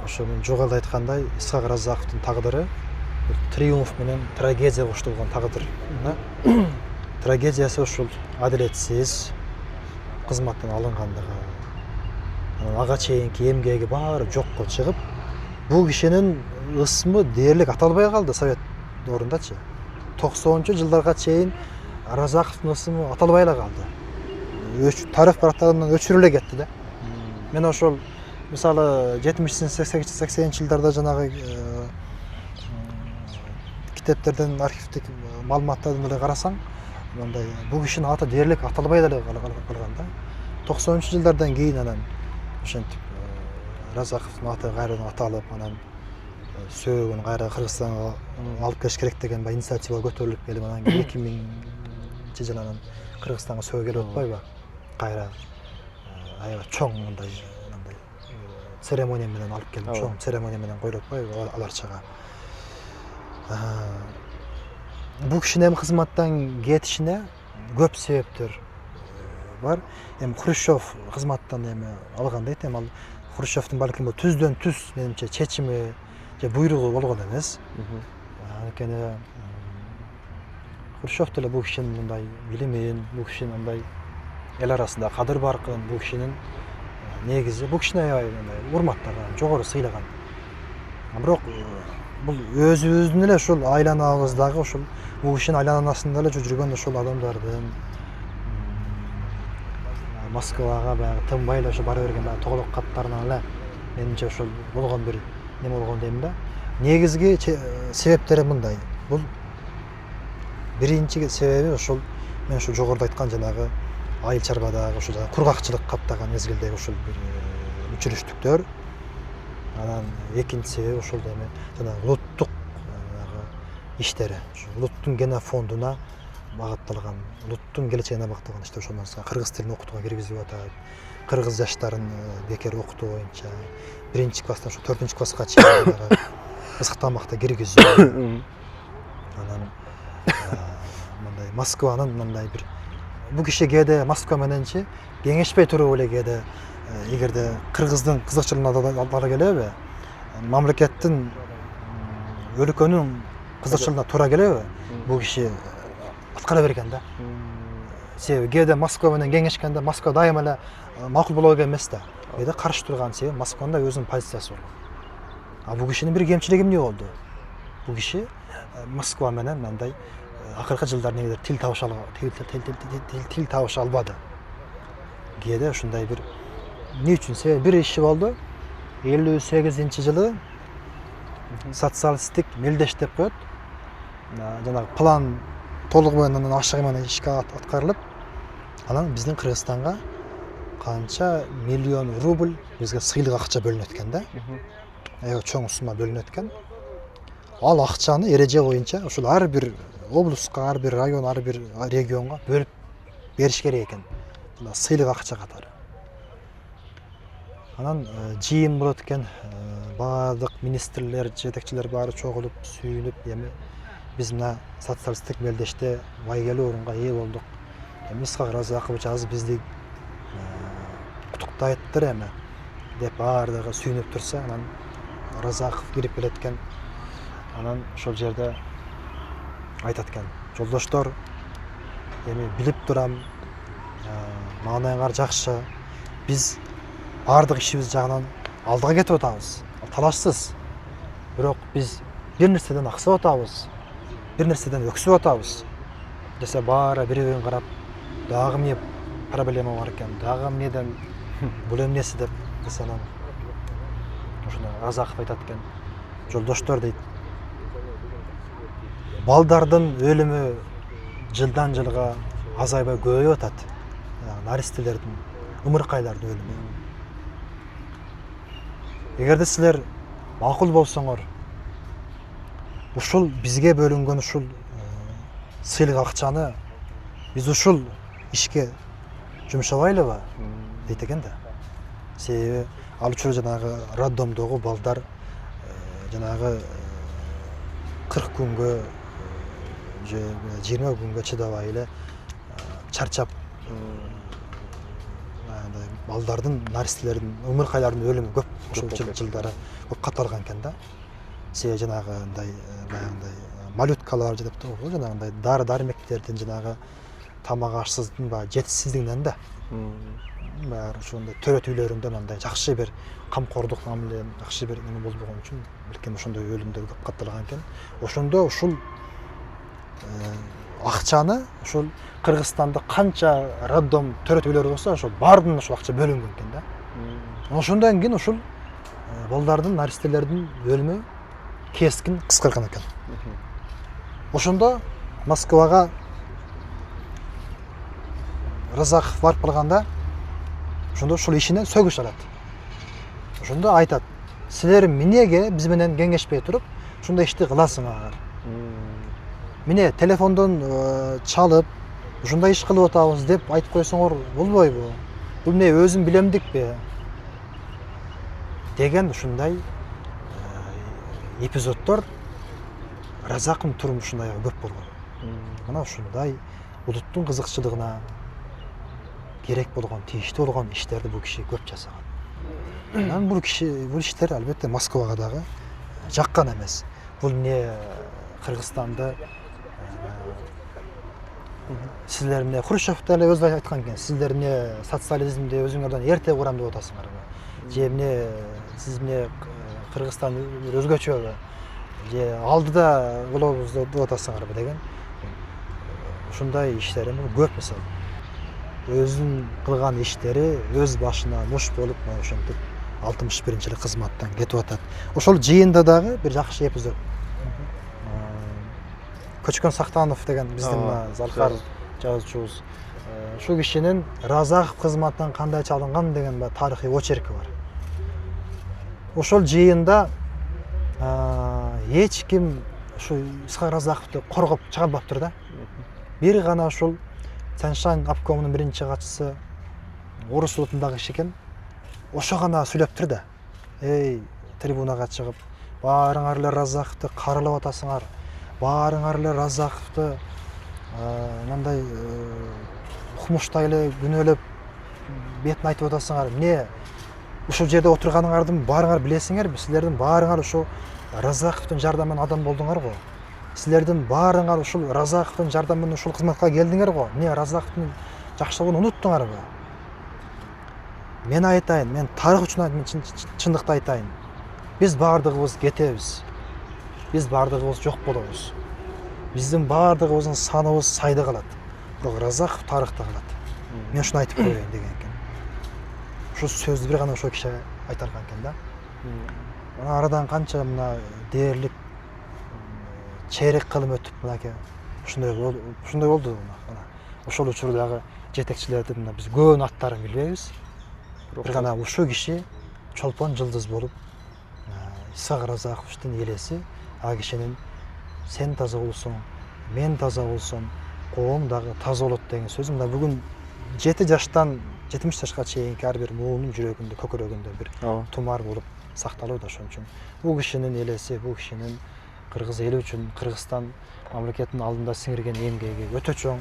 ошо мен жогоруда айткандай Исхак Разаковдун тагдыры триумф менен трагедия коштолгон тагдыр. Трагедиясы ушул адилетсиз кызматтан алынгандыгы. Ага чейинки эмгеги баары жокко чыгып, бул кишинин ысмы дээрлик аталбай калды совет дорундачы. 90-жылдарга чейин Разаковдун ысмы аталбай эле калды. Тарых барактарынан өчүрүлө кетти да. Мен ошол мисалы 70-80-жылдарда жанагы китептерден, архивдик маалыматтардан эле карасаң, мындай бул кишинин аты дээрлик аталбай эле калган да. 90-жылдардан кийин анан ошентип Разаковдун аты кайрадан аталып, анан сөөгүн кайра Кыргызстанга алып келиш керек деген инициатива көтөрүлүп келип, анан 2000-жылы анан Кыргызстанга сөөгө келип атпайбы? Кайра аябай чоң мындай церемония менен алып келип, чоң церемония менен коюлуп атпайбы аларчага. Бул кишинин кызматтан кетишине көп себептер бар. Эми Хрущев кызматтан алган дейт, ал Хрущевдун балким түздөн түз менимче чечими же буйругу болгон эмес. Анткени Хрущев деле бул кишинин мындай билимин, бул кишинин мындай эл арасында кадыр баркын, бул кишинин негизи, бул кишини аябай урматтаган, жогору сыйлаган. Бирок бул өзүбүздүн эле ушул айланабыздагы ушул бул кишинин айланасында эле жүргөн ушул адамдардын Москвага баягы тынбай эле бара берген баягы тоголок каттарынан эле менимче ошол болгон бир неме болгон дейм да. Негизги себептери мындай. Бул биринчи себеби ошол мен ушул жогоруда айткан жанагы айыл чарбадагы ушул кургакчылык каптаган мезгилдеги ушул бир өчүрүштүктөр. Анан экинчи себеби ошол эме жанагы улуттук иштери, улуттун генофондуна багытталган, улуттун келечегине багытталган иштер. Ошондон кыргыз тилин окутууга киргизип атат. Кыргыз жаштарын бекер окутуу боюнча 1-класстан 4-класска чейин ысык тамакта киргизүү. Анан мындай Москванын мындай бир бул киши кээде Москва мененчи кеңешпей туруп эле кээде эгерде кыргыздын кызыкчылыгына ала келеби, мамлекеттин өлкөнүн кызыкчылыгына туура келеби, бул киши аткара берген да. Себеби кээде Москва менен кеңешкенде Москва дайыма эле макул боло берген эмес да. Кээде каршы турган себеби Москванын да өзүнүн позициясы бар. А бул кишинин бир кемчилиги эмне болду? Бул киши Москва менен мындай акыркы жылдар негизи тил табыша албады. Кээде ушундай бир эмне үчүн себеби бир иши болду. 58-жылы социалисттик мелдеш деп коет. Жанагы план толугу менен ашыгы менен ишке аткарылып, анан биздин Кыргызстанга канча миллион рубль бизге сыйлык акча бөлүнөт экен да. Аябай чоң сумма бөлүнөт экен. Ал акчаны эреже боюнча ушул ар бир облуска, ар бир район, ар бир регионго бөлүп бериш керек экен. Сыйлык акча катары. Анан жыйын болот экен, баардык министрлер, жетекчилер баары чогулуп, сүйүнүп, эми биз мына социалисттик мелдеште байгелүү орунга ээ болдук. Эми Исхак Разакович азыр бизди куттуктайттыр эми деп баардыгы сүйүнүп турса, анан Разаков кирип келет экен. Анан ошол жерде айтат экен: "Жолдоштор, эми билип турам, маанайыңар жакшы. Биз баардык ишибиз жагынан алдыга кетип атабыз. Талашсыз. Бирок биз бир нерседен аксап атабыз. Бир нерседен өксүп атабыз" десе, баары бири-бирин карап, дагы эмне проблема бар экен, дагы эмнеден бул эмнеси деп десе, анан ошондо Разаков айтат экен: "Жолдоштор" дейт, "балдардын өлүмү жылдан жылга азайбай көбөйүп атат. Наристелердин, ымыркайлардын өлүмү. Эгерде силер макул болсоңор, ушул бизге бөлүнгөн ушул сыйлык акчаны биз ушул ишке жумшабайлыбы" дейт экен да. Себеби ал учурда жанагы роддомдогу балдар жанагы 40 күнгө же 20 күнгө чыдабай эле чарчап балдардын наристелердин ымыркайлардын өлүмү көп ошол жылдары көп катталган экен да. Себеби жанагындай баягындай малюткалар деп турбу, жанагындай дары дармектердин жанагы тамак ашсыздын баягы жетишсиздигинен да. Баягы ошондой төрөт үйлөрүндө андай жакшы бир камкордук мамиле, жакшы бир неме болбогон үчүн балким ошондой өлүмдөр көп катталган экен. Ошондо ушул акчаны ушул Кыргызстанда канча роддом төрөт үйлөрү болсо, ошол баардыгына ушул акча бөлүнгөн экен да. Ошондон кийин ушул балдардын, наристелердин өлүмү кескин кыскарган экен. Ошондо Москвага Разаков барып калганда, ошондо ушул ишине сөгүш алат. Ошондо айтат: "Силер эмнеге биз менен кеңешпей туруп, ушундай ишти кыласыңар? Міне телефондон чалып, ушундай иш кылып атабыз деп айтып койсоңор болбойбу? Бул эмне өзүм билемдикпи?" деген ушундай эпизоддор Разаковдун турмушунда көп болгон. Мына ушундай улуттун кызыкчылыгына керек болгон, тийиштүү болгон иштерди бул киши көп жасаган. Анан бул иштер албетте Москвага дагы жаккан эмес. Бул эмне Кыргызстанды силер эмне Хрущев деле өзү айткан экен. Силер эмне социализмди өзүңөрдөн эрте курам деп атасыңарбы? Же эмне сиз эмне Кыргызстан өзгөчөбү? Же алдыда болобуз деп атасыңарбы деген. Ушундай иштер эми көп мисалы. Өзүнүн кылган иштери өз башына муш болуп, ошентип 61-жылы кызматтан кетип атат. Ошол жыйында дагы бир жакшы эпизод. Көчкөн Сактанов деген биздин залкар жазуучубуз. Ушул кишинин Разаков кызматтан кандай чалынган деген тарыхый очерки бар. Ошол жыйында эч ким ушу Исхак Разаковду коргоп чыгарбаптыр да. Бир гана ушул Саншайн обкомунун биринчи катчысы орус улутундагы киши экен. Ошо гана сүйлөптүр да. Эй, трибунага чыгып, баарыңар эле Разаковду каралап атасыңар. Баарыңар эле Разаковду мындай укмуштай эле күнөөлөп бетин айтып атасыңар. Эмне ушул жерде отурганыңардын баарыңар билесиңерби? Силердин баарыңар ушул Разаковдун жардамынан адам болдуңар го. Силердин баарыңар ушул Разаковдун жардамынан ушул кызматка келдиңер го. Эмне Разаковдун жакшылыгын унуттуңарбы? Мен айтайын, мен тарых үчүн айтайын, чындыкты айтайын. Биз баардыгыбыз кетебиз. Биз баардыгыбыз жок болобуз. Биздин баардыгыбыздын саныбыз сайда калат. Бирок Разаков тарыхта калат. Мен ушуну айтып коеюн деген экен. Ушул сөздү бир гана ошол киши айтарган экен да. Мына арадан канча мына дээрлик чейрек кылым өтүп мынакей ушундай болду мына. Ошол учурдагы жетекчилердин мына биз көбүнүн аттарын билбейбиз. Бир гана ушул киши чолпон жылдыз болуп Исхак Разаковдун элеси, а кишинин сен таза болсоң, мен таза болсом, коом дагы таза болот деген сөзү мына бүгүн 7 жаштан 70 жашка чейинки ар бир муунун жүрөгүндө, көкөрөгүндө бир тумар болуп сакталууда. Ошон үчүн бул кишинин элеси, бул кишинин кыргыз эли үчүн, Кыргызстан мамлекетинин алдында сиңирген эмгеги өтө чоң.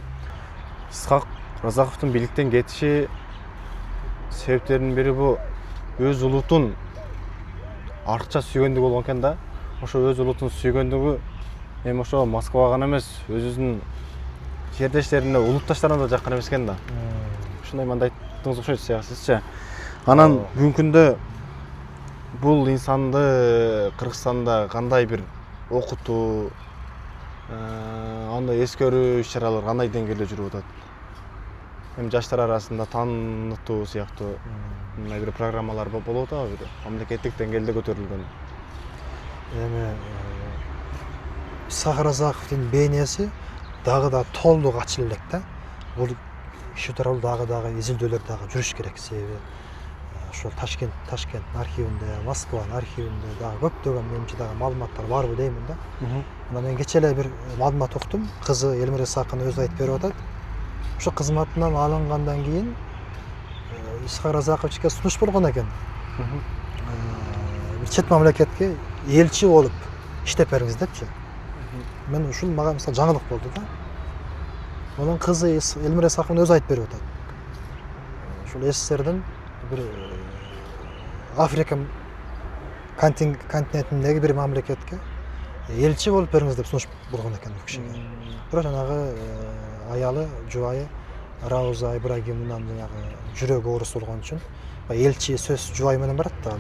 Исхак Разаковдун бийликтен кетиши себептеринин бири бул өз улутун артча сүйгөндүгү болгон экен да. Ошо өз улутун сүйгөндүгү эми ошо Москвага гана эмес, өзүнүн жердештерине, улутташтарына да жаккан эмес экен да. Ушундай мындай айттыңыз окшойт сизчи. Анан бүгүнкү күндө бул инсанды Кыргызстанда кандай бир окутуу, андай эскерүү иш-чаралар кандай деңгээлде жүрүп атат? Эми жаштар арасында таанытуу сыяктуу мындай бир программалар болуп атабы бир мамлекеттик деңгээлде көтөрүлгөн? Эми Исхак Разаковдун бейнеси дагы да толук ачыла элек да. Бул киши тууралуу дагы изилдөөлөр дагы жүрүш керек. Себеби ошол Ташкент архивинде, Москванын архивинде дагы көптөгөн менимче дагы маалыматтар барбы деймин да. Мына мен кечээ эле бир маалымат уктум. Кызы Элмира Исхакова өзү айтып берип атат. Ошо кызматынан алынгандан кийин Исхак Разаковичке сунуш болгон экен. Bir чет мамлекетке элчи болуп иштеп бериңиз депчи. Мен ушул мага мисалы жаңылык болду да. Онун кызы Элмира Исаховна өзү айтып берип атат. Ушул СССРдин бир Африка континентиндеги бир мамлекетке элчи болуп бериңиз деп сунуш болгон экен бул кишиге. Бирок жанагы аялы, жубайы Рауза Ибрагимовнан жанагы жүрөгү оорус болгон үчүн элчи сөз жубайы менен барат да.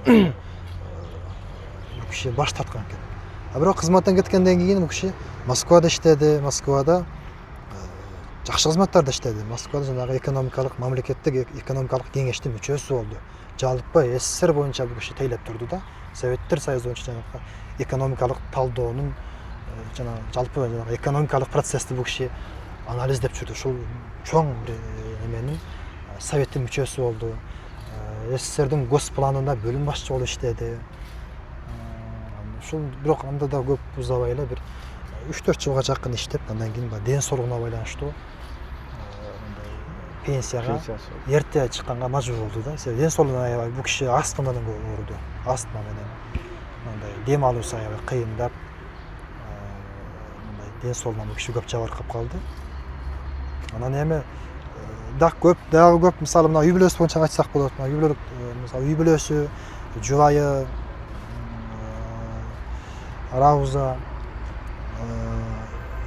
Бул киши баш тарткан экен. А бирок кызматтан кеткенден кийин бул киши Москвада иштеди, Москвада жакшы кызматтарда иштеди. Москвада жанагы экономикалык мамлекеттик экономикалык кеңештин мүчөсү болду. Жалпы СССР боюнча бул киши тейлеп турду да. Советтер Союзу боюнча жанагы экономикалык талдоонун жанагы жалпы жанагы экономикалык процессти бул киши анализдеп жүрдү. Ушул чоң бир эменин советтин мүчөсү болду. СССРдин госпланында бөлүм башчы болуп иштеди. Ушул бирок анда да көп узабай эле бир 3-4 жылга жакын иштеп, андан кийин ден соолугуна байланыштуу пенсияга эрте чыкканга мажбур болду да. Себеби ден соолугуна аябай бул киши астма менен ооруду. Астма менен мындай дем алуусу аябай кыйындап, мындай ден соолугуна бул киши көп жабыркап калды. Анан эми дагы көп мисалы мына үй бүлөсү боюнча айтсак болот. Мына үй бүлөлүк мисалы үй бүлөсү, жубайы Рауза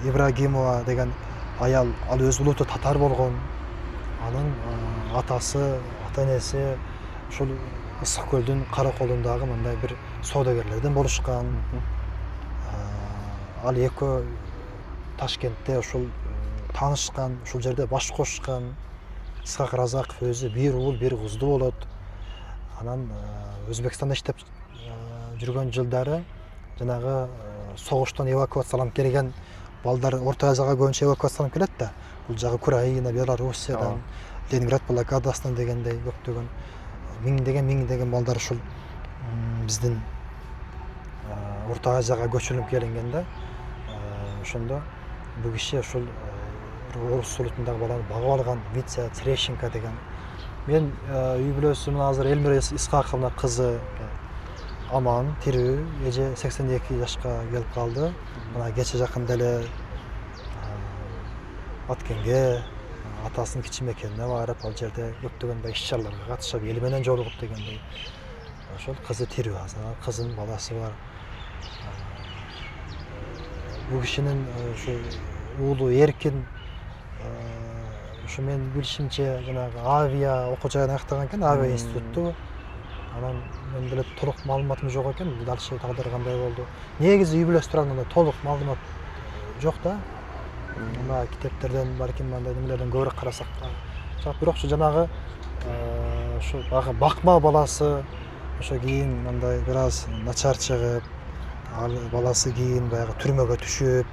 Ибрагимова деген аял, ал өз улууту татар болгон. Анын атасы, ата-энеси ушул Ысык көлдүн Караколундагы мындай бир соодагерлерден болушкан. Ал экөө Ташкентте ушул таанышкан, ушул жерде баш кошкан. Исхак Разаков өзү бир уул, бир кызды болот. Анан Өзбекстанда иштеп жүргөн жылдары жанагы согуштан эвакуацияланып келген балдар Орто Азияга көбүнчө эвакуацияланып келет да. Бул жагы Украина, Белоруссиядан, Ленинград блокадасынан дегендей көптөгөн миңдеген балдар ушул биздин Орто Азияга көчүрүлүп келингенде ошондо бул киши ушул орус улутундагы баланы багып алган Витя Терещенко деген. Мен үй бүлөсү мына азыр Элмира Исхаковна кызы аман, тирүү, эже 82 жашка келип калды. Мына кече жакында эле Аткенге атасынын кичи мекенине барып, ал жерде көптөгөн иш-чараларга катышып, эл менен жолугуп дегендей. Ошол кызы тирүү азыр, кызынын баласы бар. Бул кишинин ушу уулу Эркин ушу мен билишимче жанагы авиа окуу жайын аяктаган экен, авиа институтту. Анан мен деле толук маалыматым жок экен, дальше тагдыры кандай болду. Негизи үй бүлөсү тууралуу толук маалымат жок да. Мына китептерден балким мындай немелерден көбүрөөк карасак да. Бирок ушу жанагы ушу багы бакма баласы ошо кийин мындай бир аз начар чыгып, ал баласы кийин баягы түрмөгө түшүп,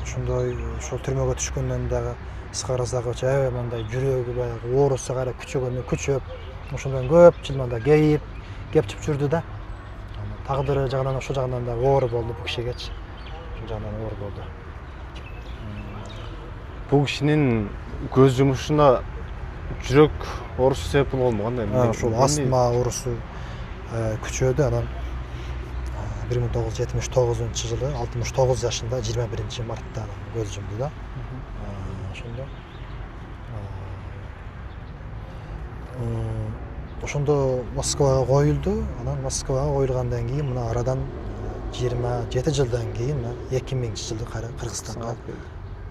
ошондой ошол түрмөгө түшкөндөн дагы Исхак Разакович аябай мындай жүрөгү баягы оорусу кайра күчөп, ошондон көп жыл мында кепчип жүрдү да. Тагдыры жагынан ошол жагынан да оор болду бул кишигечи. Ошол жагынан оор болду. Бул кишинин көз жумушуна жүрөк оорусу себеп болгонбу кандай? Ошол астма оорусу күчөдү. Анан 1979 жылы 69 жашында 21 мартта көз жумду да. Ошондо Москвага коюлду. Анан Москвага коюлгандан кийин мына арадан 27 жылдан кийин 2000 жылы Кыргызстанга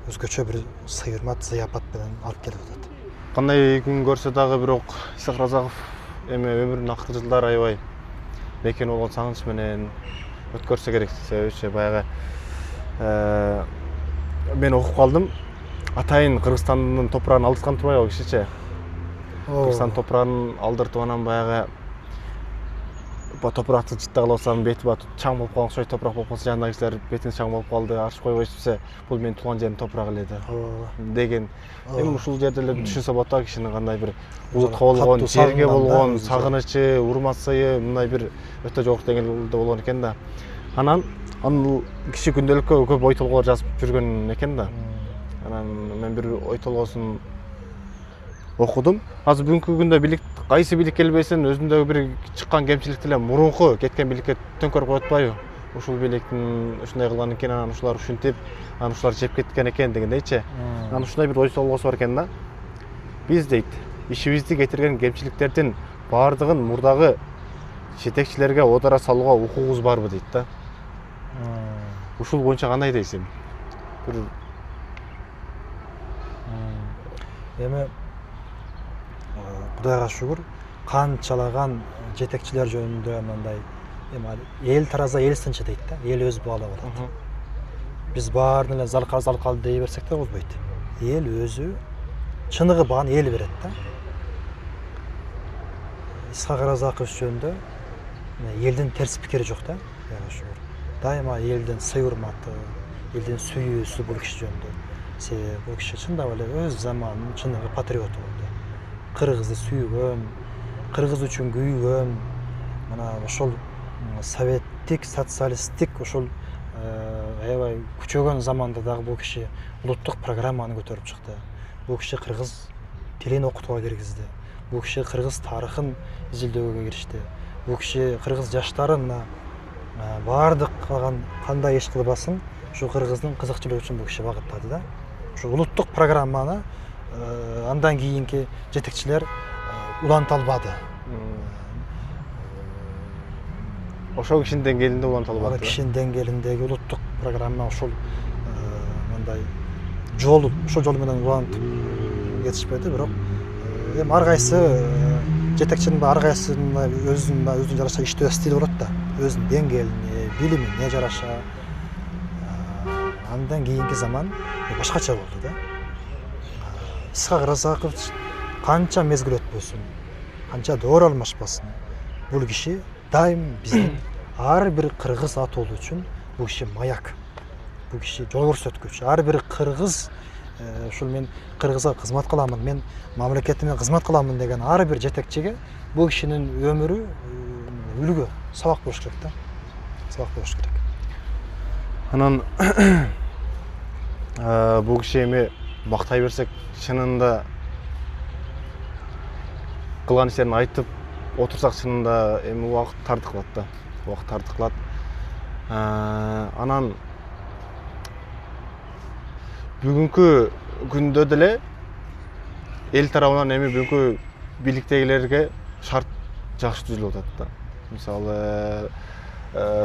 өзгөчө бир сый-урмат, зыяпат менен алып келип атат. Кандай күн көрсө дагы бирок Исхак Разаков эми өмүрүнүн акыркы жылдары аябай мекен болгон сагыныч менен өткөрсө керек. Себеби баягы мен окуп калдым. Атайын Кыргызстандын топурагын алдырткан турбайбы кишиче? Кыргызстан топурагын алдыртып анан баягы топуракты жыттагалы болсам бети чаң болуп калган, окшойт топурак болуп калса жанындагы кишилер бетин чаң болуп калды, арчып койбой эчипсе, бул менин туулган жердин топурагы эле деген. Эми ушул жерде эле түшүнсө болот да кишинин кандай бир улутка болгон, жерге болгон сагынычы, урмат-сыйы мындай бир өтө жогорку деңгээлде болгон экен да. Анан киши күндөлүккө көп ой толгоолор жазып жүргөн экен да. Анан мен бир ой толгоосун окудум. Азыр бүгүнкү күндө бийлик кайсы бийлик келбесин өзүндөгү бир чыккан кемчиликти эле мурунку кеткен бийликке төңкөрүп коюп атпайбы? Ушул бийликтин ушундай кылган экен, анан ушулар ушинтип, анан ушулар жеп кеткен экен дегендейчи. Анан ушундай бир ой толгоосу бар экен да. Биз дейт, ишибизди кетирген кемчиликтердин баардыгын мурдагы жетекчилерге одара салууга укугубуз барбы дейт да. Ушул боюнча кандай дейсиң? Бир эми Кудайга шүгүр, канчалаган жетекчилер жөнүндө мындай эл тараза эл сынчы дейт да, эл өз баалап алат. Биз баарын эле залкал дей берсек да болбойт. Эл өзү чыныгы баан эл берет да. Исхак Разакович жөнүндө элдин терс пикири жок да, Кудайга шүгүр. Дайыма элдин сый урматы, элдин сүйүүсү бул киши жөнүндө. Себеби бул киши чындап эле өз заманынын чыныгы патриоту болду. Кыргызды сүйгөн, кыргыз үчүн күйгөн, мына ошол советтик, социалисттик ошол аябай күчөгөн заманда дагы бул киши улуттук программаны көтөрүп чыкты. Бул киши кыргыз тилин окутууга киргизди. Бул киши кыргыз тарыхын изилдөөгө киришти. Бул киши кыргыз жаштарын баардык калган кандай иш кылбасын, ушу кыргыздын кызыкчылыгы үчүн бул киши багыттады да. Ушу улуттук программаны андан кийинки жетекчилер уланта албады. ошол кишинин деңгээлинде уланта албады. Кишинин деңгээлиндеги улуттук программа ошол мындай жол, ошол жол менен улантып кетишпеди, бирок эми ар кайсы жетекчинин ар кайсынын өзүнүн жараша иштөө стили болот да. Өзүнүн деңгээлине, билимине жараша. Андан кийинки заман башкача болду да. Исхак Разакович канча мезгил өтпөсүн, канча доор алмашпасын, бул киши дайым биздин ар бир кыргыз атоолу үчүн бул киши маяк. Бул киши жол көрсөткүч. Ар бир кыргыз ушул мен кыргызга кызмат кыламын, мен мамлекетиме кызмат кыламын деген ар бир жетекчиге бул кишинин өмүрү үлгү, сабак болуш керек да. Сабак болуш керек. Анан бул киши эми мактай берсек, чынында кылган иштерин айтып отурсак, чынында эми убакыт тартып калат да. Убакыт тартып калат. Анан бүгүнкү күндө деле эл тарабынан эми бүгүнкү бийликтегилерге шарт жакшы түзүлүп атат да. Мисалы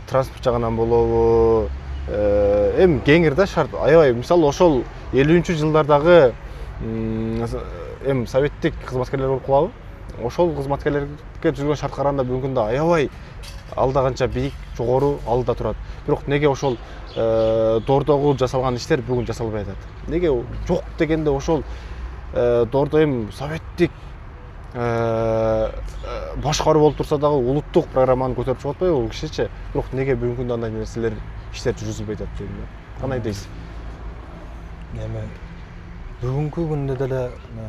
транспорт жагынан болобу, эми кеңир да шарт. Аябай мисалы ошол 50-жылдардагы эми советтик кызматкерлер болуп калабы? Ошол кызматкерлерге түзүлгөн шарт караганда бүгүнкү күндө аябай алда канча бийик, жогору алда турат. Бирок неге ошол доордогу жасалган иштер бүгүн жасалбай атат? Неге жок дегенде ошол доордо эми советтик башкаруу болуп турса дагы улуттук программаны көтөрүп чыгып атпайбы бул кишичи? Бирок неге бүгүнкү күндө андай нерселер, иштер жүргүзүлбөй атат дейм да. Кандай дейсиң? Эми бүгүнкү күндө деле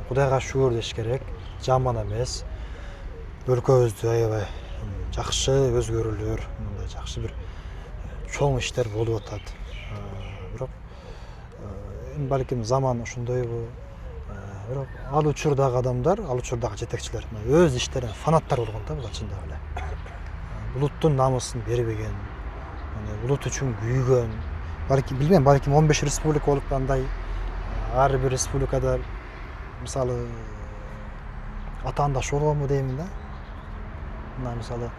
Кудайга шүгүр деш керек, жаман эмес. Өлкөбүздө аябай жакшы өзгөрүүлөр, мындай жакшы бир чоң иштер болуп атат. Бирок балким заман ошондойбу. Бирок ал учурдагы адамдар, ал учурдагы жетекчилер өз иштерине фанаттар болгон да, бул чындап эле. Улуттун намысын бербеген, улут үчүн күйгөн. Балким билбейм, балким 15 республика болуп андай ар бир республикада мисалы атаандаш болгонбу деймин да. Мына мисалы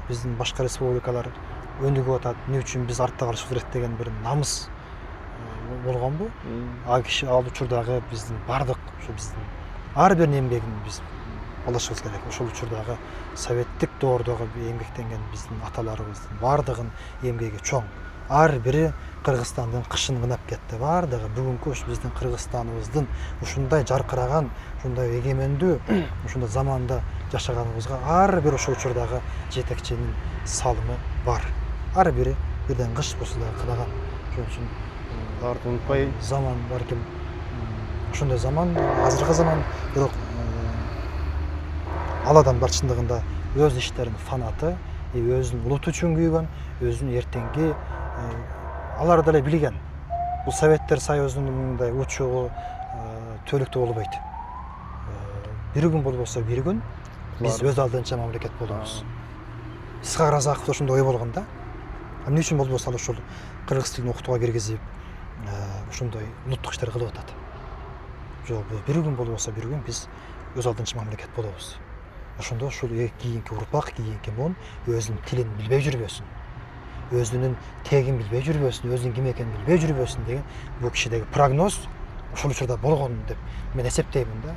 биздин башка республикалар өнүгүп атат, эмне үчүн биз артта калыш керек деген бир намыс болгонбу? Ал киши ал учурдагы биздин бардык ушу биздин ар бир эмгегин биз алышыбыз керек. Ошол учурдагы советтик доордогу эмгектенген биздин аталарыбыздын бардыгын эмгеги чоң. Ар бири Кыргызстандын кышын кынап кетти. Бардыгы бүгүнкү ушу биздин Кыргызстаныбыздын ушундай жаркыраган, ушундай эгемендүү, ушундай заманда жашаганыбызга ар бир ошол учурдагы жетекчинин салымы бар. Ар бири бирден кыш болсо да кынаган. Ошон үчүн Барды унутпай, заман балким ошондой заман, азыркы заман, бирок ал адамдар чындыгында өз иштеринин фанаты, өзүнүн улуту үчүн күйгөн, өзүнүн эртеңки алар деле билген. Бул Советтер Союзунун мындай учугу, төлүктүү болбойт. бир күн болбосо бир күн биз өз алдынча мамлекет болобуз. Исхак Разаков ошондой ой болгон да. Эмне үчүн болбосо ал ушул кыргыз тилин окутууга киргизип, ошондой улуттук иштер кылып атат. Жок, бир күн болбосо бир күн биз өз алдынча мамлекет болобуз. Ошондо ушул кийинки урпак, кийинки муун өзүнүн тилин билбей жүрбөсүн. Өзүнүн тегин билбей жүрбөсүн, өзүнүн ким экенин билбей жүрбөсүн деген бул кишидеги прогноз ошол учурда болгон деп мен эсептеймин да.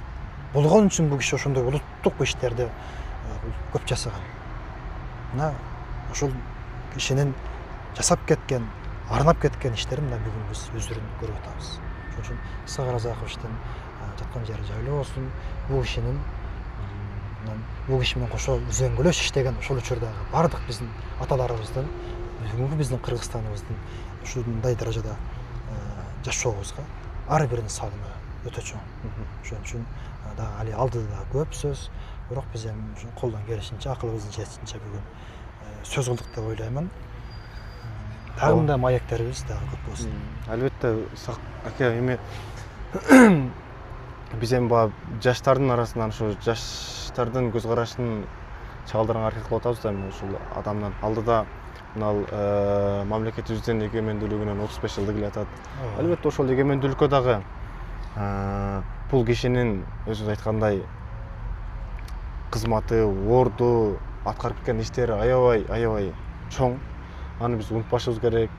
Болгон үчүн бул киши ошондой улуттук иштерди көп жасаган. Мына ошол кишинин жасап кеткен, арнап кеткен иштерин мына бүгүн биз өздөрүн көрүп атабыз. Ошон үчүн Исхак Разаковичтин жаткан жери жайлуу болсун. Бул кишинин бул киши менен кошо үзөңгүлөш иштеген ошол учурдагы бардык биздин аталарыбыздын, бүгүнкү биздин Кыргызстаныбыздын ушундай даражада жашообузга ар биринин салымы өтө чоң. Ошон үчүн дагы али алдыда көп сөз, бирок биз эми колдон келишинче, акылыбыздын жетишинче бүгүн сөз кылдык деп ойлоймун. Дагы мындай маектерибиз дагы көп болсун. Албетте, Исхак аке, эми биз эми баягы жаштардын арасынан ушу жаштардын көз карашын чагылдырганга аракет кылып атабыз да, эми ушул адамдын алдыда мына мамлекетибиздин эгемендүүлүгүнөн 35 жылды келе атат. Албетте ошол эгемендүүлүккө дагы бул кишинин өзүңүз айткандай кызматы, орду, аткарып кеткен иштери аябай чоң. Аны биз унутпашыбыз керек.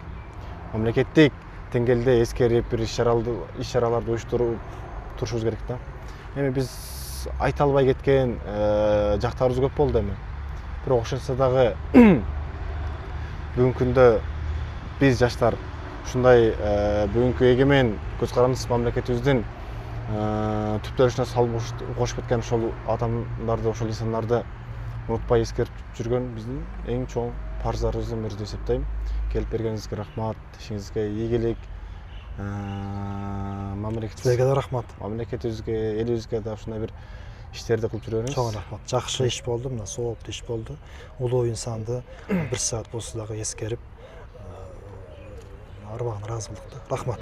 Мамлекеттик деңгээлде эскерип, бир иш-чараларды уюштуруп турушубуз керек да. Эми биз айта албай кеткен жактарыбыз көп болду эми. Бирок ошентсе дагы бүгүнкү күндө биз жаштар ушундай бүгүнкү эгемен көз карандысыз мамлекетибиздин түптөлүшүнө салым кошуп кеткен ошол адамдарды, ошол инсандарды унутпай эскерип жүргөн биздин эң чоң парыздарыбыздын бири деп эсептейм. Келип бергениңизге рахмат, ишиңизге ийгилик. Сизге да рахмат. Мамлекетибизге, элибизге да ушундай бир иштерди кылып жүрөбүз. Чоң рахмат. Жакшы иш болду, мына сооптуу иш болду. Улуу инсанды бир саат болсо дагы эскерип арбагына ыраазы кылдык да. Рахмат.